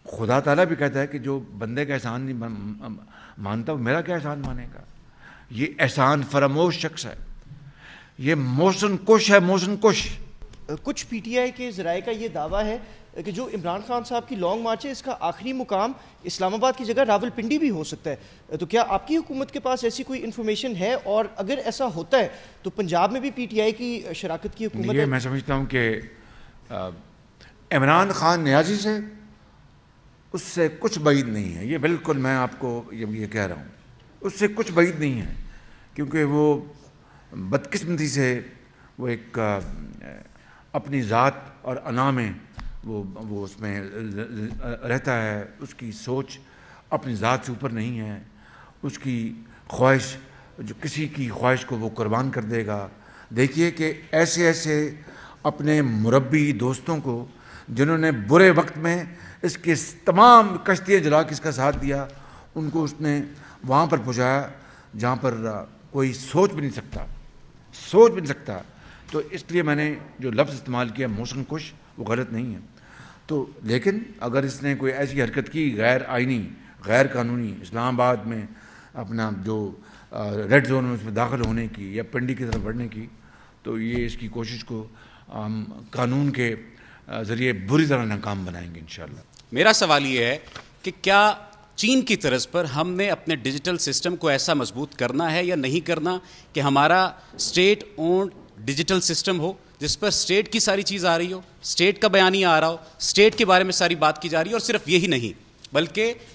خدا تعالیٰ بھی کہتا ہے کہ جو بندے کا احسان نہیں مانتا وہ میرا کیا احسان مانے گا. یہ احسان فراموش شخص ہے، یہ موشن کش ہے، موشن کش. کچھ پی ٹی آئی کے ذرائع کا یہ دعویٰ ہے کہ جو عمران خان صاحب کی لانگ مارچ ہے اس کا آخری مقام اسلام آباد کی جگہ راول پنڈی بھی ہو سکتا ہے. تو کیا آپ کی حکومت کے پاس ایسی کوئی انفارمیشن ہے؟ اور اگر ایسا ہوتا ہے تو پنجاب میں بھی پی ٹی آئی کی شراکت کی حکومت ہے؟ میں سمجھتا ہوں کہ عمران خان نیازی سے اس سے کچھ بعید نہیں ہے. یہ بالکل میں آپ کو یہ کہہ رہا ہوں، اس سے کچھ بعید نہیں ہے. کیونکہ وہ بدقسمتی سے وہ ایک اپنی ذات اور انا میں وہ اس میں رہتا ہے. اس کی سوچ اپنی ذات سے اوپر نہیں ہے. اس کی خواہش، جو کسی کی خواہش کو وہ قربان کر دے گا. دیکھیے کہ ایسے اپنے مربی دوستوں کو جنہوں نے برے وقت میں اس کے تمام کشتیاں جلا کے اس کا ساتھ دیا، ان کو اس نے وہاں پر پہنچایا جہاں پر کوئی سوچ بھی نہیں سکتا. تو اس لیے میں نے جو لفظ استعمال کیا موشن کش، وہ غلط نہیں ہے. تو لیکن اگر اس نے کوئی ایسی حرکت کی غیر آئینی، غیر قانونی، اسلام آباد میں اپنا جو ریڈ زون میں اس میں داخل ہونے کی یا پنڈی کی طرف بڑھنے کی، تو یہ اس کی کوشش کو قانون کے ذریعے بری طرح ناکام بنائیں گے انشاءاللہ. میرا سوال یہ ہے کہ کیا چین کی طرز پر ہم نے اپنے ڈیجیٹل سسٹم کو ایسا مضبوط کرنا ہے یا نہیں کرنا کہ ہمارا اسٹیٹ اونڈ ڈیجیٹل سسٹم ہو جس پر اسٹیٹ کی ساری چیز آ رہی ہو، اسٹیٹ کا بیانیہ آ رہا ہو، اسٹیٹ کے بارے میں ساری بات کی جا رہی ہے، اور صرف یہی نہیں بلکہ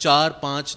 4-5